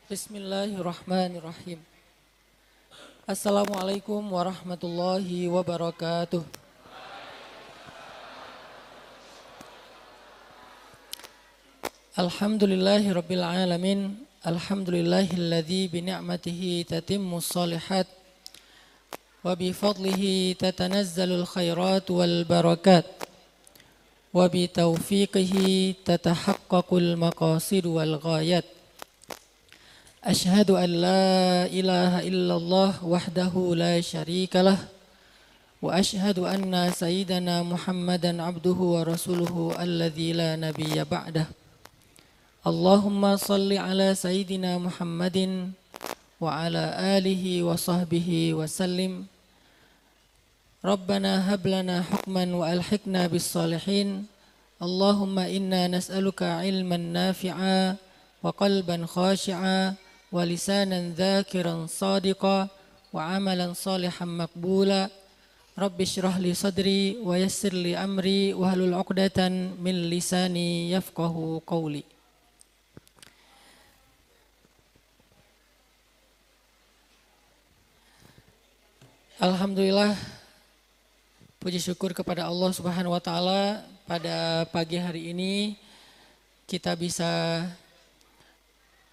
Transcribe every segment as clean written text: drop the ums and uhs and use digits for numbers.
Bismillahirrahmanirrahim. Assalamualaikum warahmatullahi wabarakatuh. Alhamdulillahirabbil alamin. Alhamdulillahilladzi bi ni'matihi tatimmus shalihat wa bi fadlihi tatanazzalul khairat wal barakat wa bi taufiqihi tatahaqqaqul maqasid wal ghayat. Ashhadu an la ilaha illallah wahdahu la syarikalah wa ashhadu anna sayyidana Muhammadan abduhu wa rasuluhu alladzi la nabiyya ba'dah. Allahumma salli ala sayyidina Muhammadin wa ala alihi wa sahbihi wa sallim. Rabbana hab lana hukman wa alhiqna bis salihin. Allahumma inna nas'aluka ilman nafi'a wa qalban khashi'a wa lisanan dzakiran sadiqa wa amalan salihan maqbula. Rabbi shrah li sadri wa yassir li amri wa hlul 'uqdatan min lisani yafqahu qawli. Alhamdulillah, puji syukur kepada Allah Subhanahu wa taala, pada pagi hari ini kita bisa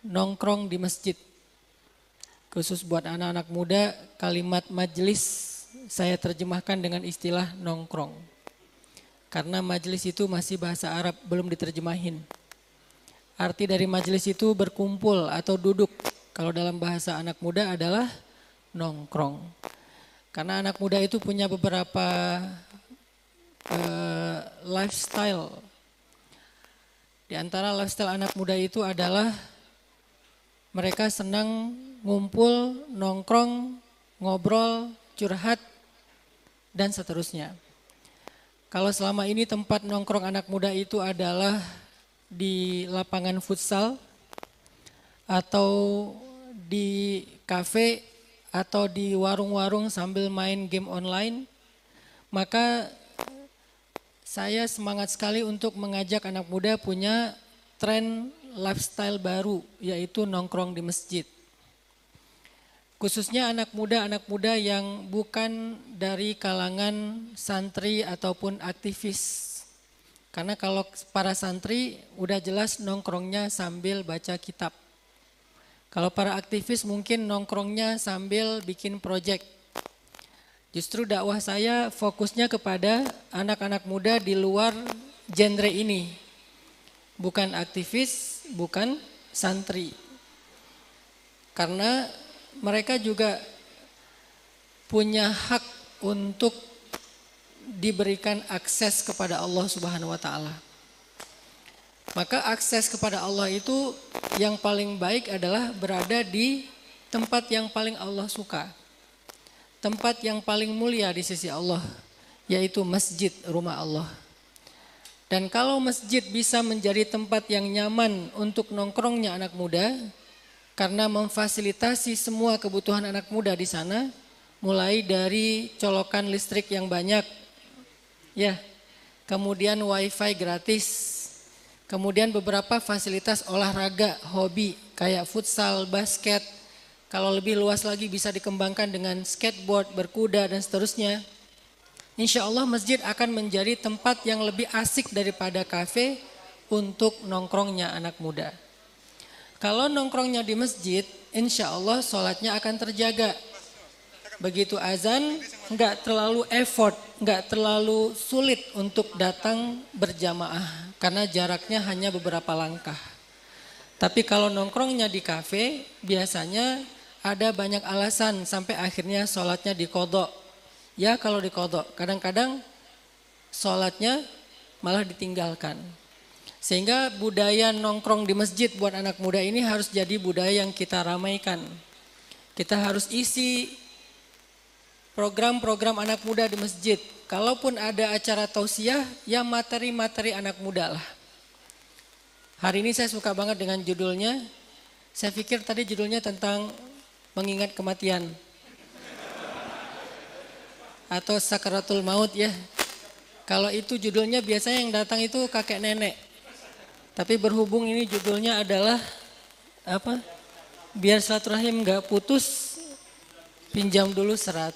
nongkrong di masjid. Khusus buat anak-anak muda, kalimat majelis saya terjemahkan dengan istilah nongkrong. Karena majelis itu masih bahasa Arab, belum diterjemahin. Arti dari majelis itu berkumpul atau duduk. Kalau dalam bahasa anak muda adalah nongkrong. Karena anak muda itu punya beberapa lifestyle. Di antara lifestyle anak muda itu adalah mereka senang ngumpul, nongkrong, ngobrol, curhat, dan seterusnya. Kalau selama ini tempat nongkrong anak muda itu adalah di lapangan futsal, atau di kafe, atau di warung-warung sambil main game online, maka saya semangat sekali untuk mengajak anak muda punya tren lifestyle baru, yaitu nongkrong di masjid. Khususnya anak muda yang bukan dari kalangan santri ataupun aktivis. Karena kalau para santri udah jelas nongkrongnya sambil baca kitab. Kalau para aktivis mungkin nongkrongnya sambil bikin proyek. Justru dakwah saya fokusnya kepada anak-anak muda di luar genre ini. Bukan aktivis, bukan santri. Karena mereka juga punya hak untuk diberikan akses kepada Allah Subhanahu wa taala. Maka akses kepada Allah itu yang paling baik adalah berada di tempat yang paling Allah suka. Tempat yang paling mulia di sisi Allah, yaitu masjid, rumah Allah. Dan kalau masjid bisa menjadi tempat yang nyaman untuk nongkrongnya anak muda, karena memfasilitasi semua kebutuhan anak muda di sana, mulai dari colokan listrik yang banyak, ya, kemudian wifi gratis, kemudian beberapa fasilitas olahraga, hobi, kayak futsal, basket. Kalau lebih luas lagi bisa dikembangkan dengan skateboard, berkuda, dan seterusnya. Insya Allah masjid akan menjadi tempat yang lebih asik daripada kafe untuk nongkrongnya anak muda. Kalau nongkrongnya di masjid, insya Allah sholatnya akan terjaga. Begitu azan, nggak terlalu effort, nggak terlalu sulit untuk datang berjamaah. Karena jaraknya hanya beberapa langkah. Tapi kalau nongkrongnya di kafe, biasanya ada banyak alasan sampai akhirnya sholatnya dikodok. Ya kalau dikodok, kadang-kadang sholatnya malah ditinggalkan. Sehingga budaya nongkrong di masjid buat anak muda ini harus jadi budaya yang kita ramaikan. Kita harus isi program-program anak muda di masjid. Kalaupun ada acara tausiah, ya materi-materi anak muda lah. Hari ini saya suka banget dengan judulnya. Saya pikir tadi judulnya tentang mengingat kematian. Atau sakaratul maut ya. Kalau itu judulnya biasanya yang datang itu kakek nenek. Tapi berhubung ini judulnya adalah apa? biar silaturahim nggak putus, pinjam dulu 100.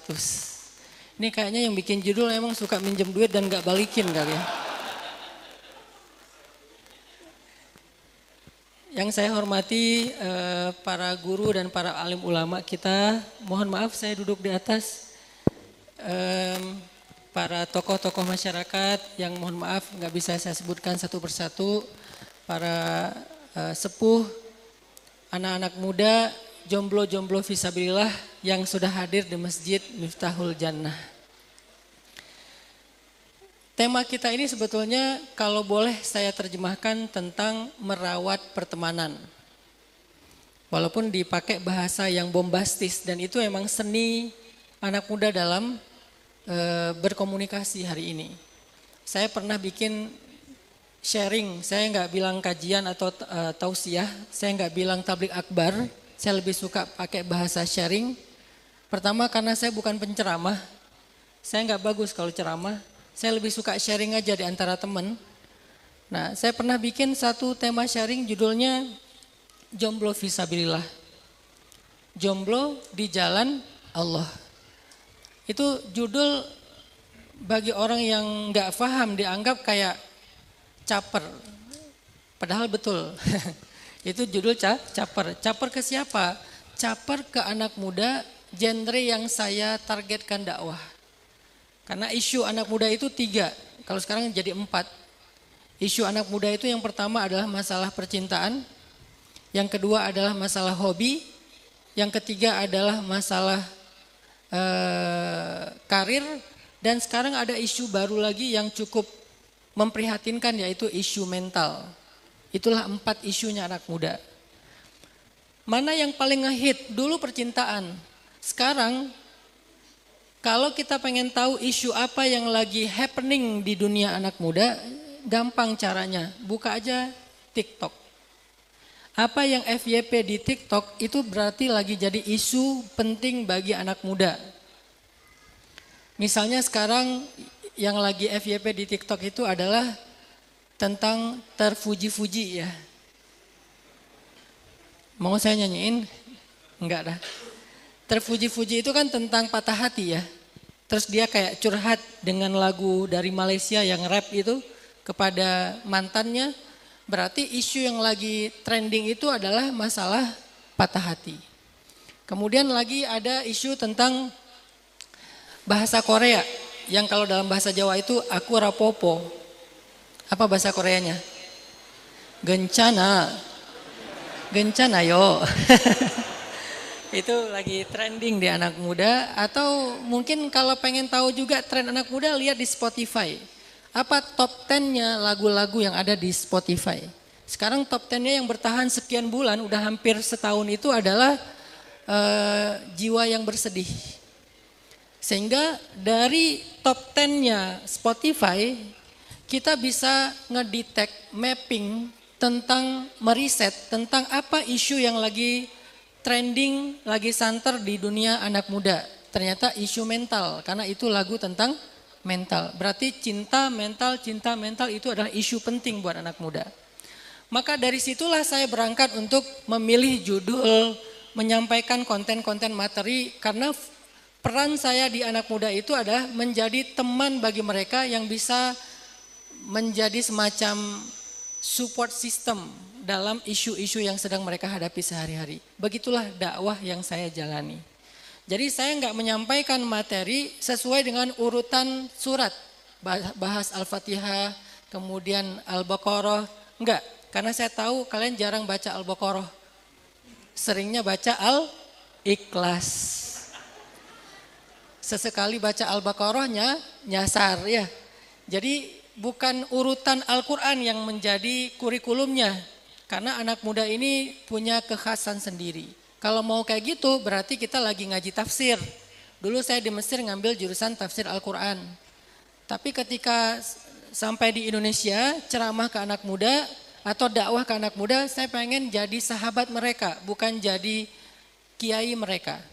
Ini kayaknya yang bikin judul emang suka minjem duit dan nggak balikin kali ya. Yang saya hormati para guru dan para alim ulama kita, mohon maaf saya duduk di atas. Para tokoh-tokoh masyarakat yang mohon maaf nggak bisa saya sebutkan satu persatu, para sepuh, anak-anak muda, jomblo-jomblo fisabilillah yang sudah hadir di Masjid Miftahul Jannah. Tema kita ini sebetulnya kalau boleh saya terjemahkan tentang merawat pertemanan. Walaupun dipakai bahasa yang bombastis dan itu emang seni anak muda dalam berkomunikasi hari ini. Saya pernah bikin sharing, saya nggak bilang kajian atau tausiah, saya nggak bilang tablik akbar, saya lebih suka pakai bahasa sharing. Pertama karena saya bukan penceramah, saya nggak bagus kalau ceramah. Saya lebih suka sharing aja di antara teman. Nah, saya pernah bikin satu tema sharing judulnya Jomblo Fisabilillah. Jomblo di jalan Allah. Itu judul bagi orang yang nggak paham dianggap kayak caper. Padahal betul. Itu judul caper. Caper ke siapa? Caper ke anak muda, genre yang saya targetkan dakwah. Karena isu anak muda itu 3, kalau sekarang jadi 4. Isu anak muda itu yang pertama adalah masalah percintaan, yang kedua adalah masalah hobi, yang ketiga adalah masalah karir, dan sekarang ada isu baru lagi yang cukup memprihatinkan yaitu isu mental. Itulah 4 isunya anak muda. Mana yang paling ngehit? Dulu percintaan, sekarang kalau kita pengen tahu isu apa yang lagi happening di dunia anak muda, gampang caranya, buka aja TikTok. Apa yang FYP di TikTok itu berarti lagi jadi isu penting bagi anak muda. Misalnya sekarang yang lagi FYP di TikTok itu adalah tentang terpuji-puji ya. Mau saya nyanyiin? Enggak dah. Terpuji-puji itu kan tentang patah hati ya. Terus dia kayak curhat dengan lagu dari Malaysia yang rap itu kepada mantannya. Berarti isu yang lagi trending itu adalah masalah patah hati. Kemudian lagi ada isu tentang bahasa Korea. Yang kalau dalam bahasa Jawa itu aku rapopo. Apa bahasa Koreanya? Gencana. Gencana yo. Itu lagi trending di anak muda, atau mungkin kalau pengen tahu juga tren anak muda lihat di Spotify. Apa top 10-nya lagu-lagu yang ada di Spotify. Sekarang top 10-nya yang bertahan sekian bulan, udah hampir setahun itu adalah jiwa yang bersedih. Sehingga dari top 10-nya Spotify, kita bisa ngedetect, mapping tentang meriset tentang apa isu yang lagi trending, lagi santer di dunia anak muda. Ternyata isu mental, karena itu lagu tentang mental. Berarti cinta mental itu adalah isu penting buat anak muda. Maka dari situlah saya berangkat untuk memilih judul, menyampaikan konten-konten materi, karena peran saya di anak muda itu adalah menjadi teman bagi mereka yang bisa menjadi semacam support system dalam isu-isu yang sedang mereka hadapi sehari-hari. Begitulah dakwah yang saya jalani. Jadi saya nggak menyampaikan materi sesuai dengan urutan surat. Bahas Al-Fatihah, kemudian Al-Baqarah. Enggak, karena saya tahu kalian jarang baca Al-Baqarah. Seringnya baca Al-Ikhlas. Sesekali baca Al-Baqarahnya nyasar ya. Jadi bukan urutan Al-Quran yang menjadi kurikulumnya. Karena anak muda ini punya kekhasan sendiri. Kalau mau kayak gitu berarti kita lagi ngaji tafsir. Dulu saya di Mesir ngambil jurusan tafsir Al-Quran. Tapi ketika sampai di Indonesia ceramah ke anak muda atau dakwah ke anak muda, saya pengen jadi sahabat mereka, bukan jadi kiai mereka.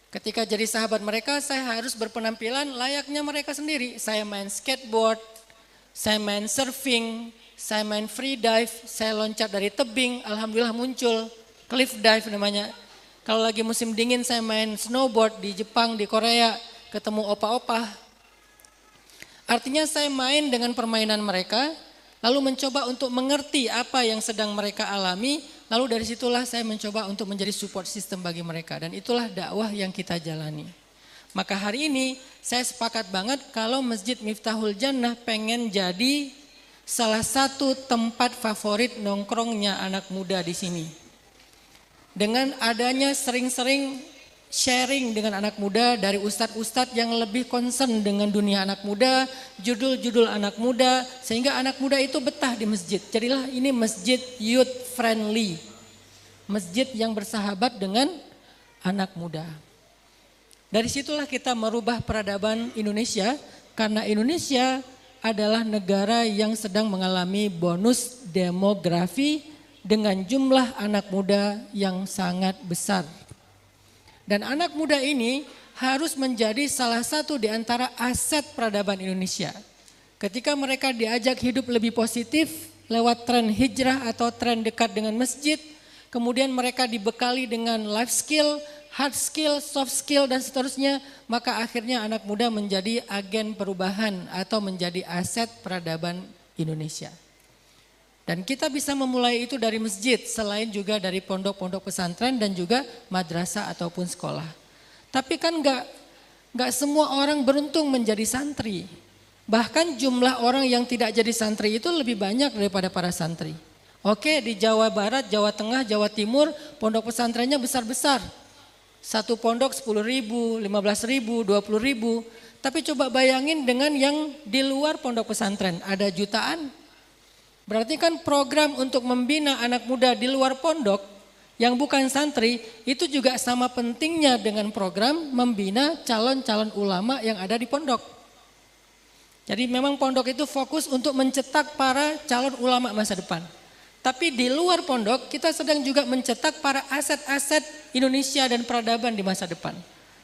Ketika jadi sahabat mereka, saya harus berpenampilan layaknya mereka sendiri. Saya main skateboard, saya main surfing, saya main free dive, saya loncat dari tebing, alhamdulillah muncul cliff dive namanya. Kalau lagi musim dingin saya main snowboard di Jepang, di Korea, ketemu opa-opa. Artinya saya main dengan permainan mereka, lalu mencoba untuk mengerti apa yang sedang mereka alami, lalu dari situlah saya mencoba untuk menjadi support system bagi mereka. Dan itulah dakwah yang kita jalani. Maka hari ini saya sepakat banget kalau Masjid Miftahul Jannah pengen jadi salah satu tempat favorit nongkrongnya anak muda di sini. Dengan adanya sering-sering sharing dengan anak muda dari ustadz-ustadz yang lebih concern dengan dunia anak muda, judul-judul anak muda, sehingga anak muda itu betah di masjid. Jadilah ini masjid youth friendly, masjid yang bersahabat dengan anak muda. Dari situlah kita merubah peradaban Indonesia, karena Indonesia adalah negara yang sedang mengalami bonus demografi dengan jumlah anak muda yang sangat besar. Dan anak muda ini harus menjadi salah satu di antara aset peradaban Indonesia. Ketika mereka diajak hidup lebih positif lewat tren hijrah atau tren dekat dengan masjid, kemudian mereka dibekali dengan life skill, hard skill, soft skill dan seterusnya, maka akhirnya anak muda menjadi agen perubahan atau menjadi aset peradaban Indonesia. Dan kita bisa memulai itu dari masjid, selain juga dari pondok-pondok pesantren dan juga madrasah ataupun sekolah. Tapi kan enggak semua orang beruntung menjadi santri. Bahkan jumlah orang yang tidak jadi santri itu lebih banyak daripada para santri. Oke, di Jawa Barat, Jawa Tengah, Jawa Timur, pondok pesantrennya besar-besar. Satu pondok 10.000, 15.000, 20.000. Tapi coba bayangin dengan yang di luar pondok pesantren, ada jutaan. Berarti kan program untuk membina anak muda di luar pondok yang bukan santri itu juga sama pentingnya dengan program membina calon-calon ulama yang ada di pondok. Jadi memang pondok itu fokus untuk mencetak para calon ulama masa depan. Tapi di luar pondok kita sedang juga mencetak para aset-aset Indonesia dan peradaban di masa depan.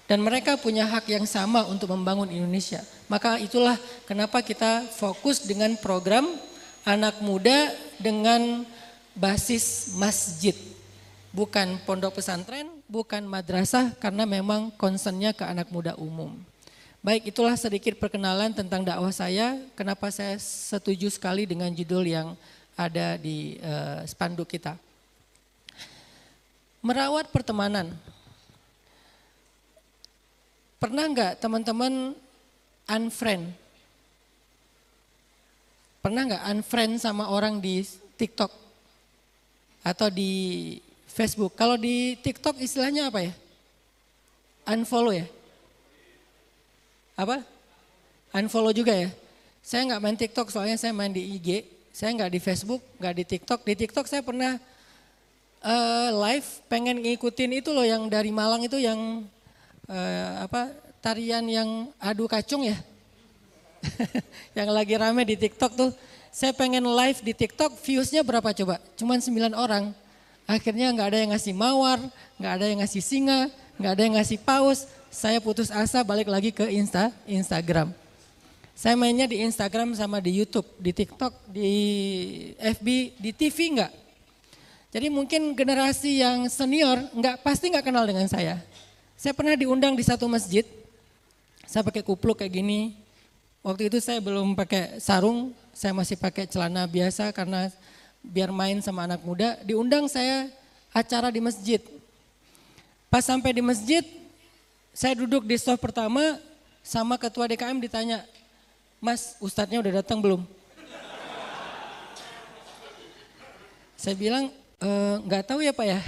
Dan mereka punya hak yang sama untuk membangun Indonesia. Maka itulah kenapa kita fokus dengan program anak muda dengan basis masjid. Bukan pondok pesantren, bukan madrasah karena memang concernnya ke anak muda umum. Baik, itulah sedikit perkenalan tentang dakwah saya. Kenapa saya setuju sekali dengan judul yang ada di spanduk kita. Merawat pertemanan. Pernah enggak teman-teman unfriend? Pernah nggak unfriend sama orang di TikTok atau di Facebook? Kalau di TikTok istilahnya apa ya? Unfollow ya? Apa? Unfollow juga ya? Saya nggak main TikTok soalnya saya main di IG. Saya nggak di Facebook, nggak di TikTok. Di TikTok saya pernah live pengen ngikutin itu loh yang dari Malang itu yang tarian yang adu kacung ya. Yang lagi rame di TikTok tuh, saya pengen live di TikTok, viewsnya berapa coba? Cuman 9 orang. Akhirnya nggak ada yang ngasih mawar, nggak ada yang ngasih singa, nggak ada yang ngasih paus. Saya putus asa balik lagi ke Instagram. Saya mainnya di Instagram sama di YouTube, di TikTok, di FB, di TV enggak. Jadi mungkin generasi yang senior pasti nggak kenal dengan saya. Saya pernah diundang di satu masjid, saya pakai kupluk kayak gini. Waktu itu saya belum pakai sarung, saya masih pakai celana biasa karena biar main sama anak muda. Diundang saya acara di masjid. Pas sampai di masjid, saya duduk di soft pertama sama ketua DKM ditanya, "Mas, ustadznya udah datang belum?" Saya bilang, nggak tahu ya Pak ya.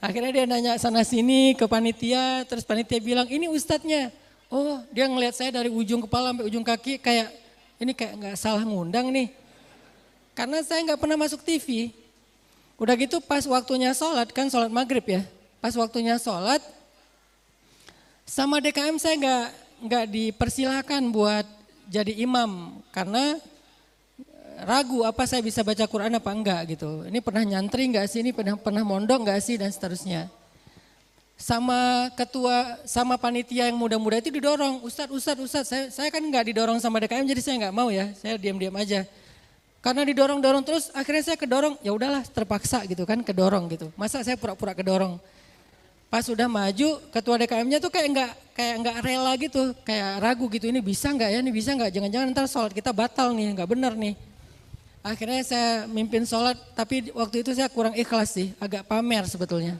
Akhirnya dia nanya sana sini ke panitia, terus panitia bilang, "Ini ustadznya." Oh, dia ngelihat saya dari ujung kepala sampai ujung kaki kayak ini kayak nggak salah ngundang nih. Karena saya nggak pernah masuk TV. Udah gitu pas waktunya sholat, kan sholat maghrib ya. Pas waktunya sholat, sama DKM saya nggak dipersilakan buat jadi imam. Karena ragu apa saya bisa baca Quran apa enggak gitu. Ini pernah nyantri nggak sih, ini pernah mondok nggak sih dan seterusnya. Sama ketua, sama panitia yang muda-muda itu didorong, Ustadz, saya kan nggak didorong sama DKM jadi saya nggak mau ya, saya diam-diam aja. Karena didorong-dorong terus akhirnya saya kedorong, ya udahlah terpaksa gitu kan kedorong gitu. Masa saya pura-pura kedorong. Pas sudah maju ketua DKM-nya tuh kayak nggak rela gitu, kayak ragu gitu, ini bisa nggak ya, ini bisa nggak, jangan-jangan ntar sholat kita batal nih, nggak bener nih. Akhirnya saya mimpin sholat, tapi waktu itu saya kurang ikhlas sih, agak pamer sebetulnya.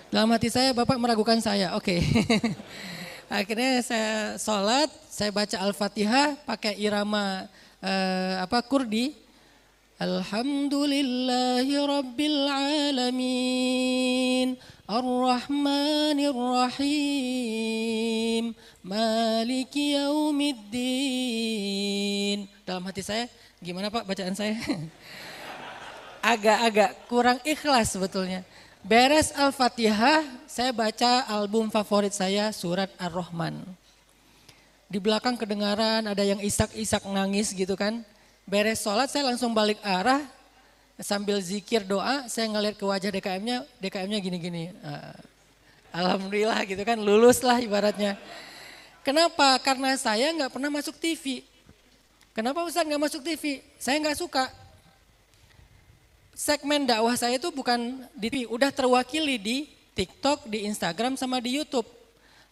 Dalam hati saya, Bapak meragukan saya, oke. Akhirnya saya sholat, saya baca Al-Fatihah pakai irama Kurdi. Alhamdulillahi Rabbil Alamin, Ar-Rahmanir Rahim, Maliki Yaumiddin. Dalam hati saya, gimana Pak bacaan saya? Agak-agak kurang ikhlas sebetulnya. Beres Al-Fatihah, saya baca album favorit saya, surat Ar-Rahman. Di belakang kedengaran ada yang isak-isak nangis gitu kan. Beres sholat saya langsung balik arah sambil zikir doa, saya ngeliat ke wajah DKM-nya gini-gini. Alhamdulillah gitu kan, lulus lah ibaratnya. Kenapa? Karena saya nggak pernah masuk TV. Kenapa Ustaz nggak masuk TV? Saya nggak suka. Segmen dakwah saya itu bukan di TV, udah terwakili di TikTok, di Instagram sama di YouTube.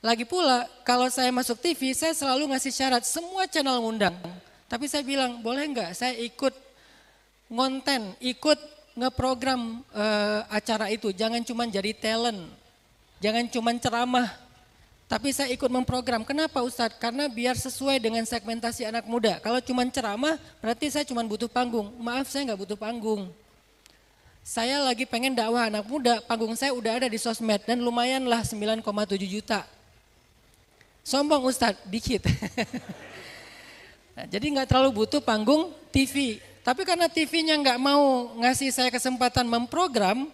Lagi pula kalau saya masuk TV saya selalu ngasih syarat semua channel ngundang. Tapi saya bilang boleh nggak saya ikut ngonten, ikut ngeprogram acara itu. Jangan cuma jadi talent, jangan cuma ceramah. Tapi saya ikut memprogram. Kenapa Ustadz? Karena biar sesuai dengan segmentasi anak muda. Kalau cuma ceramah berarti saya cuma butuh panggung. Maaf saya nggak butuh panggung. Saya lagi pengen dakwah anak muda, panggung saya udah ada di sosmed dan lumayan lah 9,7 juta. Sombong Ustadz, dikit. Nah, jadi nggak terlalu butuh panggung TV. Tapi karena TV-nya nggak mau ngasih saya kesempatan memprogram,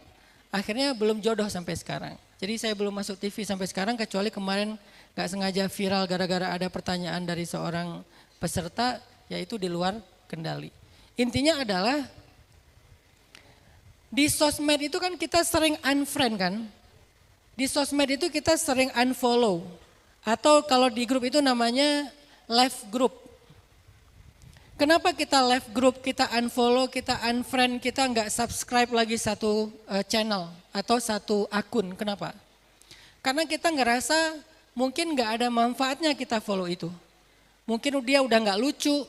akhirnya belum jodoh sampai sekarang. Jadi saya belum masuk TV sampai sekarang kecuali kemarin nggak sengaja viral gara-gara ada pertanyaan dari seorang peserta yaitu di luar kendali. Intinya adalah di sosmed itu kan kita sering unfriend kan. Di sosmed itu kita sering unfollow. Atau kalau di grup itu namanya left group. Kenapa kita left group, kita unfollow, kita unfriend, kita nggak subscribe lagi satu channel atau satu akun, kenapa? Karena kita ngerasa mungkin nggak ada manfaatnya kita follow itu. Mungkin dia udah nggak lucu,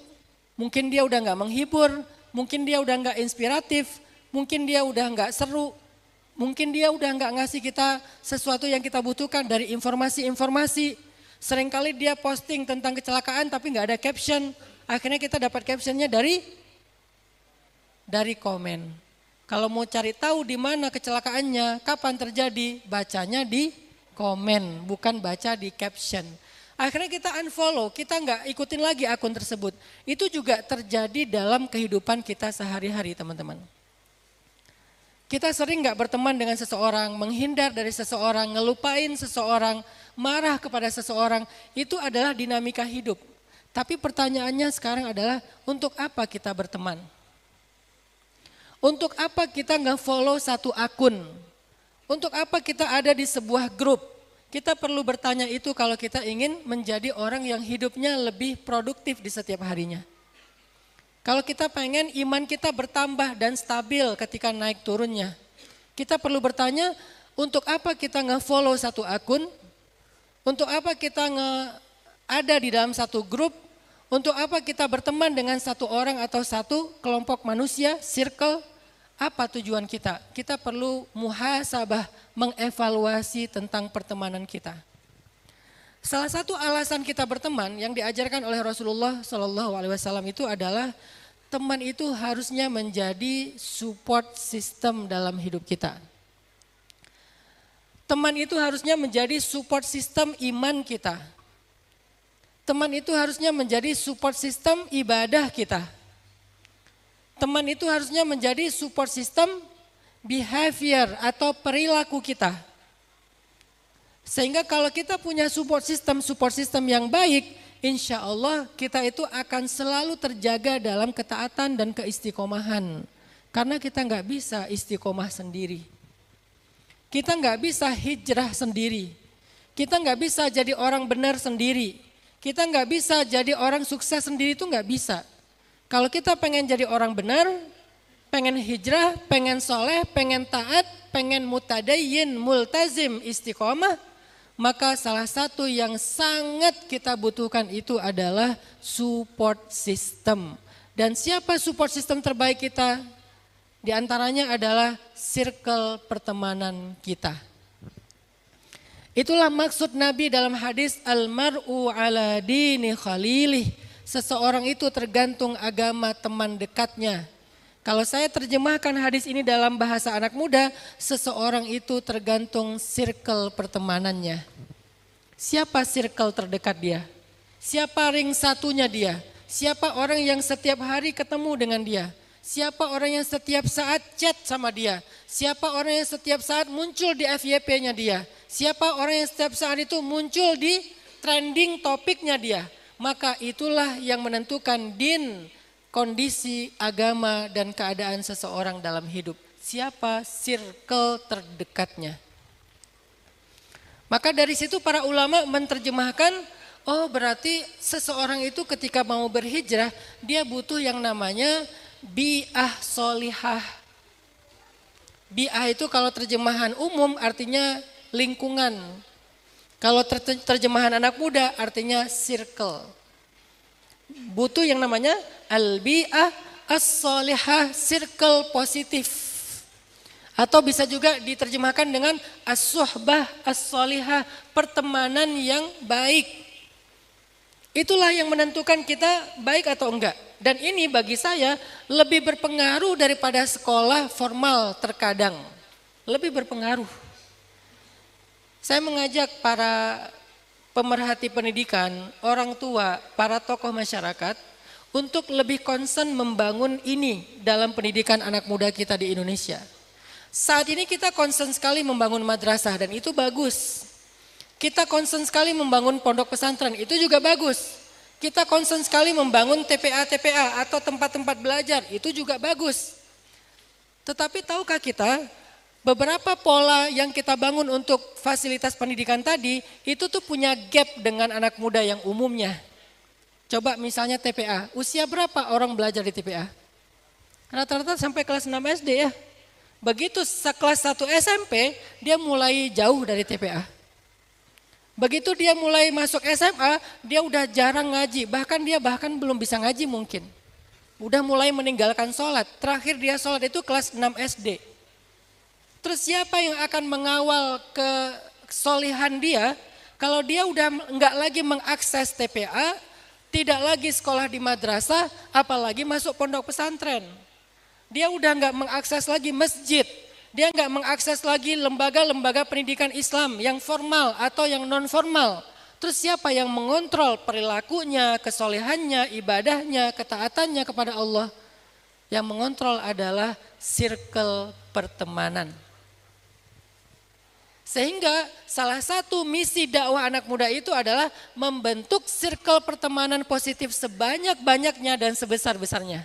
mungkin dia udah nggak menghibur, mungkin dia udah nggak inspiratif, mungkin dia udah nggak seru, mungkin dia udah nggak ngasih kita sesuatu yang kita butuhkan dari informasi-informasi. Seringkali dia posting tentang kecelakaan tapi nggak ada caption. Akhirnya kita dapat captionnya dari komen. Kalau mau cari tahu di mana kecelakaannya, kapan terjadi, bacanya di komen, bukan baca di caption. Akhirnya kita unfollow, kita nggak ikutin lagi akun tersebut. Itu juga terjadi dalam kehidupan kita sehari-hari teman-teman. Kita sering nggak berteman dengan seseorang, menghindar dari seseorang, ngelupain seseorang, marah kepada seseorang. Itu adalah dinamika hidup. Tapi pertanyaannya sekarang adalah untuk apa kita berteman? Untuk apa kita nge-follow satu akun? Untuk apa kita ada di sebuah grup? Kita perlu bertanya itu kalau kita ingin menjadi orang yang hidupnya lebih produktif di setiap harinya. Kalau kita pengen iman kita bertambah dan stabil ketika naik turunnya. Kita perlu bertanya untuk apa kita nge-follow satu akun? Untuk apa kita ada di dalam satu grup, untuk apa kita berteman dengan satu orang atau satu kelompok manusia, circle, apa tujuan kita? Kita perlu muhasabah, mengevaluasi tentang pertemanan kita. Salah satu alasan kita berteman yang diajarkan oleh Rasulullah SAW itu adalah teman itu harusnya menjadi support system dalam hidup kita. Teman itu harusnya menjadi support system iman kita. Teman itu harusnya menjadi support system ibadah kita. Teman itu harusnya menjadi support system behavior atau perilaku kita. Sehingga kalau kita punya support system yang baik, insya Allah kita itu akan selalu terjaga dalam ketaatan dan keistiqomahan. Karena kita nggak bisa istiqomah sendiri. Kita nggak bisa hijrah sendiri. Kita nggak bisa jadi orang benar sendiri. Kita nggak bisa jadi orang sukses sendiri, itu nggak bisa. Kalau kita pengen jadi orang benar, pengen hijrah, pengen soleh, pengen taat, pengen mutadayyin, multazim, istiqomah, maka salah satu yang sangat kita butuhkan itu adalah support system. Dan siapa support system terbaik kita? Di antaranya adalah circle pertemanan kita. Itulah maksud Nabi dalam hadis al-mar'u ala dini khalilih. Seseorang itu tergantung agama teman dekatnya. Kalau saya terjemahkan hadis ini dalam bahasa anak muda, seseorang itu tergantung circle pertemanannya. Siapa circle terdekat dia? Siapa ring satunya dia? Siapa orang yang setiap hari ketemu dengan dia? Siapa orang yang setiap saat chat sama dia? Siapa orang yang setiap saat muncul di FYP-nya dia? Siapa orang yang setiap saat itu muncul di trending topiknya dia? Maka itulah yang menentukan din, kondisi, agama, dan keadaan seseorang dalam hidup. Siapa circle terdekatnya. Maka dari situ para ulama menerjemahkan, oh berarti seseorang itu ketika mau berhijrah, dia butuh yang namanya bi'ah solihah. Bi'ah itu kalau terjemahan umum artinya lingkungan. Kalau terjemahan anak muda artinya circle. Butuh yang namanya al-bi'ah as-solihah, circle positif. Atau bisa juga diterjemahkan dengan as-suhbah as-solihah, pertemanan yang baik. Itulah yang menentukan kita baik atau enggak. Dan ini bagi saya lebih berpengaruh daripada sekolah formal terkadang. Lebih berpengaruh. Saya mengajak para pemerhati pendidikan, orang tua, para tokoh masyarakat untuk lebih concern membangun ini dalam pendidikan anak muda kita di Indonesia. Saat ini kita concern sekali membangun madrasah dan itu bagus. Kita concern sekali membangun pondok pesantren, itu juga bagus. Kita concern sekali membangun TPA-TPA atau tempat-tempat belajar, itu juga bagus. Tetapi tahukah kita, beberapa pola yang kita bangun untuk fasilitas pendidikan tadi, itu tuh punya gap dengan anak muda yang umumnya. Coba misalnya TPA, usia berapa orang belajar di TPA? Rata-rata sampai kelas 6 SD ya. Begitu kelas 1 SMP, dia mulai jauh dari TPA. Begitu dia mulai masuk SMA, dia udah jarang ngaji, bahkan belum bisa ngaji mungkin. Udah mulai meninggalkan sholat, terakhir dia sholat itu kelas 6 SD. Terus siapa yang akan mengawal kesolihan dia kalau dia udah enggak lagi mengakses TPA, tidak lagi sekolah di madrasah, apalagi masuk pondok pesantren. Dia udah enggak mengakses lagi masjid, dia enggak mengakses lagi lembaga-lembaga pendidikan Islam yang formal atau yang non formal. Terus siapa yang mengontrol perilakunya, kesolehannya, ibadahnya, ketaatannya kepada Allah? Yang mengontrol adalah circle pertemanan. Sehingga salah satu misi dakwah anak muda itu adalah membentuk circle pertemanan positif sebanyak-banyaknya dan sebesar-besarnya.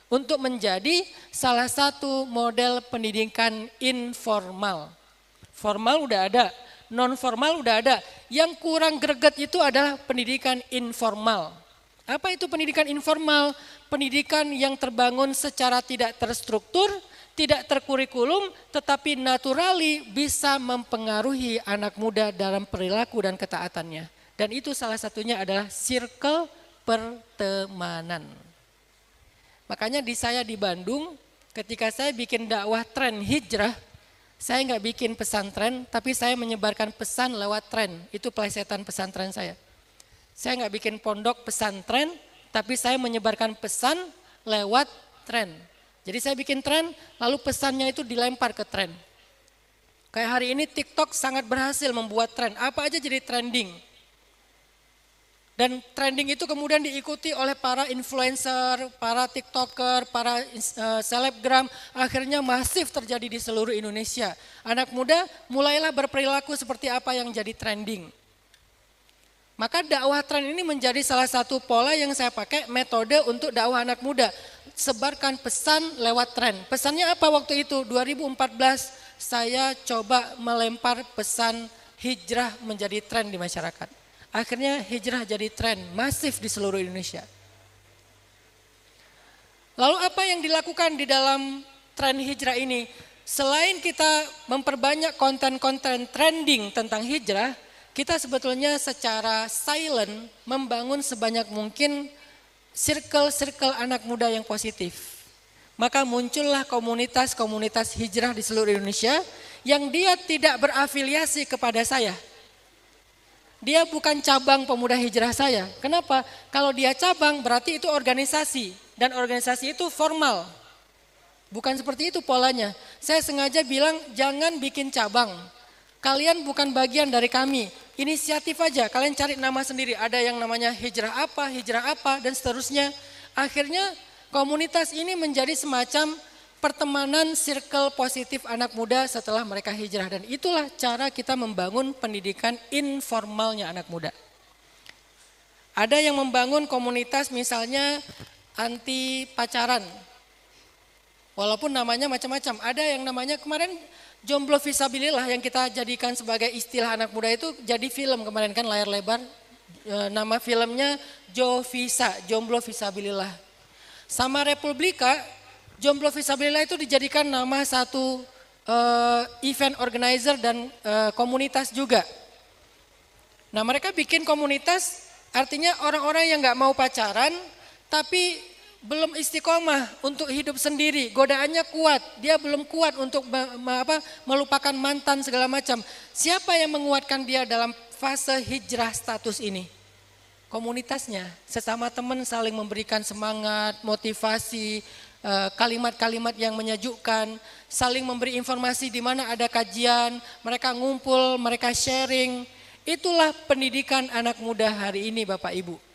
Untuk menjadi salah satu model pendidikan informal. Formal udah ada, non formal udah ada. Yang kurang greget itu adalah pendidikan informal. Apa itu pendidikan informal? Pendidikan yang terbangun secara tidak terstruktur, tidak terkurikulum, tetapi naturali bisa mempengaruhi anak muda dalam perilaku dan ketaatannya. Dan itu salah satunya adalah circle pertemanan. Makanya saya di Bandung, ketika saya bikin dakwah tren hijrah, saya nggak bikin pesantren, tapi saya menyebarkan pesan lewat tren. Itu pelesetan pesantren saya. Saya nggak bikin pondok pesantren, tapi saya menyebarkan pesan lewat tren. Jadi saya bikin tren, lalu pesannya itu dilempar ke tren. Kayak hari ini TikTok sangat berhasil membuat tren. Apa aja jadi trending. Dan trending itu kemudian diikuti oleh para influencer, para TikToker, para selebgram. Akhirnya masif terjadi di seluruh Indonesia. Anak muda mulailah berperilaku seperti apa yang jadi trending. Maka dakwah tren ini menjadi salah satu pola yang saya pakai metode untuk dakwah anak muda. Sebarkan pesan lewat tren. Pesannya apa waktu itu? 2014 saya coba melempar pesan hijrah menjadi tren di masyarakat. Akhirnya hijrah jadi tren masif di seluruh Indonesia. Lalu apa yang dilakukan di dalam tren hijrah ini? Selain kita memperbanyak konten-konten trending tentang hijrah, kita sebetulnya secara silent membangun sebanyak mungkin circle-circle anak muda yang positif. Maka muncullah komunitas-komunitas hijrah di seluruh Indonesia yang dia tidak berafiliasi kepada saya. Dia bukan cabang pemuda hijrah saya. Kenapa? Kalau dia cabang berarti itu organisasi. Dan organisasi itu formal. Bukan seperti itu polanya. Saya sengaja bilang jangan bikin cabang. Kalian bukan bagian dari kami. Inisiatif aja, kalian cari nama sendiri. Ada yang namanya hijrah apa, dan seterusnya. Akhirnya komunitas ini menjadi semacam pertemanan circle positif anak muda setelah mereka hijrah. Dan itulah cara kita membangun pendidikan informalnya anak muda. Ada yang membangun komunitas misalnya anti pacaran. Walaupun namanya macam-macam. Ada yang namanya kemarin jomblo visabilillah yang kita jadikan sebagai istilah anak muda itu jadi film kemarin kan layar lebar. Nama filmnya Jovisa, jomblo visabilillah. Sama Republika, jomblo visabilillah itu dijadikan nama satu event organizer dan komunitas juga. Nah mereka bikin komunitas artinya orang-orang yang gak mau pacaran tapi belum istiqomah untuk hidup sendiri, godaannya kuat, dia belum kuat untuk melupakan mantan segala macam. Siapa yang menguatkan dia dalam fase hijrah status ini? Komunitasnya, sesama teman saling memberikan semangat, motivasi, kalimat-kalimat yang menyejukkan, saling memberi informasi di mana ada kajian, mereka ngumpul, mereka sharing. Itulah pendidikan anak muda hari ini Bapak Ibu.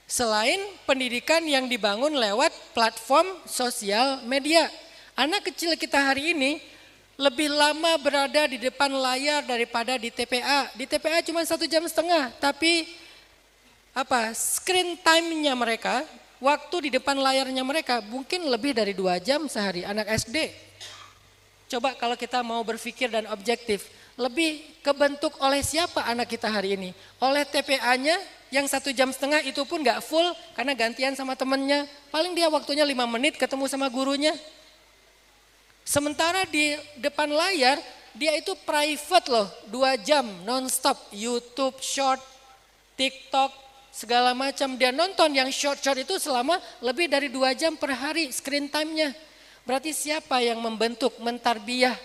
Selain pendidikan yang dibangun lewat platform sosial media. Anak kecil kita hari ini lebih lama berada di depan layar daripada di TPA. Di TPA cuma 1,5 jam, tapi screen time-nya mereka, waktu di depan layarnya mereka mungkin lebih dari 2 jam sehari. Anak SD. Coba kalau kita mau berpikir dan objektif, lebih kebentuk oleh siapa anak kita hari ini? Oleh TPA-nya yang 1,5 jam itu pun gak full karena gantian sama temennya. Paling dia waktunya 5 menit ketemu sama gurunya. Sementara di depan layar dia itu private loh, 2 jam non-stop. YouTube, short, TikTok, segala macam. Dia nonton yang short-short itu selama lebih dari 2 jam per hari screen time-nya. Berarti siapa yang membentuk, mentarbiyah,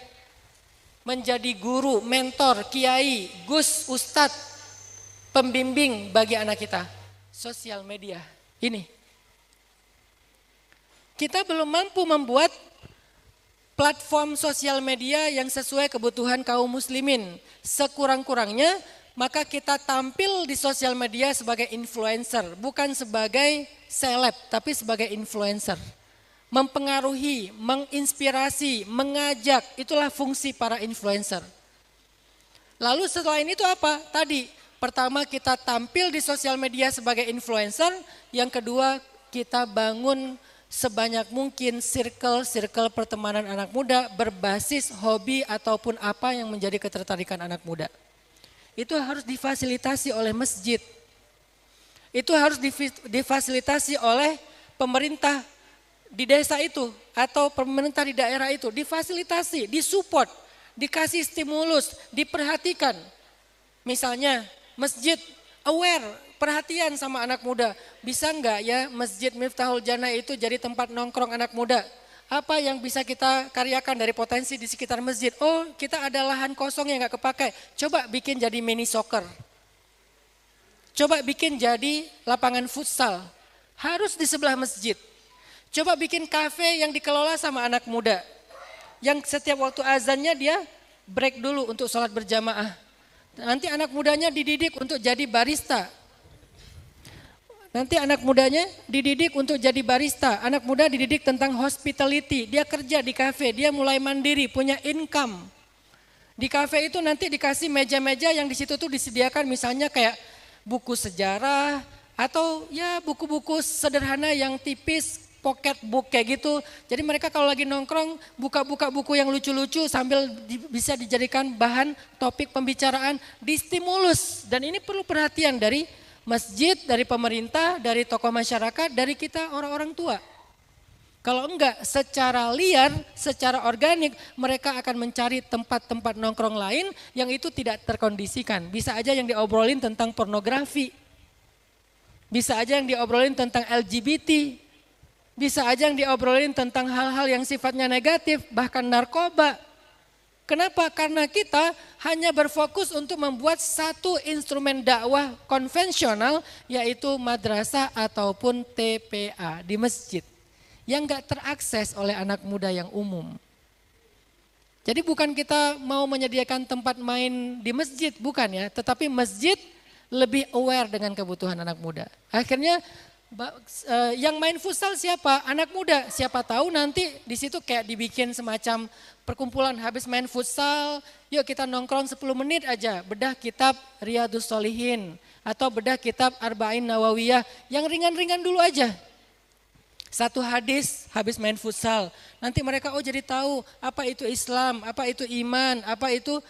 menjadi guru, mentor, kiai, gus, ustadz, pembimbing bagi anak kita? Sosial media ini. Kita belum mampu membuat platform sosial media yang sesuai kebutuhan kaum muslimin. Sekurang-kurangnya maka kita tampil di sosial media sebagai influencer. Bukan sebagai seleb tapi sebagai influencer. Mempengaruhi, menginspirasi, mengajak, itulah fungsi para influencer. Lalu selain itu apa? Tadi, pertama kita tampil di sosial media sebagai influencer, yang kedua kita bangun sebanyak mungkin circle pertemanan anak muda berbasis hobi ataupun apa yang menjadi ketertarikan anak muda. Itu harus difasilitasi oleh masjid. Itu harus difasilitasi oleh pemerintah di desa itu atau pemerintah di daerah itu, difasilitasi, disupport, dikasih stimulus, diperhatikan. Misalnya masjid aware, perhatian sama anak muda. Bisa enggak ya Masjid Miftahul Jannah itu jadi tempat nongkrong anak muda? Apa yang bisa kita karyakan dari potensi di sekitar masjid? Oh, kita ada lahan kosong yang enggak kepakai. Coba bikin jadi mini soccer. Coba bikin jadi lapangan futsal. Harus di sebelah masjid. Coba bikin kafe yang dikelola sama anak muda. Yang setiap waktu azannya dia break dulu untuk sholat berjamaah. Nanti anak mudanya dididik untuk jadi barista. Nanti anak mudanya dididik untuk jadi barista. Anak muda dididik tentang hospitality. Dia kerja di kafe, dia mulai mandiri, punya income. Di kafe itu nanti dikasih meja-meja yang di situ tuh disediakan misalnya kayak buku sejarah atau ya buku-buku sederhana yang tipis, pocket book kayak gitu. Jadi mereka kalau lagi nongkrong buka-buka buku yang lucu-lucu sambil bisa dijadikan bahan topik pembicaraan, distimulus. Dan ini perlu perhatian dari Masjid dari pemerintah, dari tokoh masyarakat, dari kita orang-orang tua. Kalau enggak, secara liar, secara organik, mereka akan mencari tempat-tempat nongkrong lain yang itu tidak terkondisikan. Bisa aja yang diobrolin tentang pornografi. Bisa aja yang diobrolin tentang LGBT. Bisa aja yang diobrolin tentang hal-hal yang sifatnya negatif, bahkan narkoba. Kenapa? Karena kita hanya berfokus untuk membuat satu instrumen dakwah konvensional, yaitu madrasah ataupun TPA di masjid, yang gak terakses oleh anak muda yang umum. Jadi bukan kita mau menyediakan tempat main di masjid, bukan ya, tetapi masjid lebih aware dengan kebutuhan anak muda. Akhirnya yang main futsal siapa? Anak muda. Siapa tahu nanti di situ kayak dibikin semacam perkumpulan habis main futsal, yuk kita nongkrong 10 menit aja, bedah kitab Riyadhus Shalihin atau bedah kitab Arba'in Nawawiyah yang ringan-ringan dulu aja. Satu hadis habis main futsal, nanti mereka jadi tahu apa itu Islam, apa itu iman, apa itu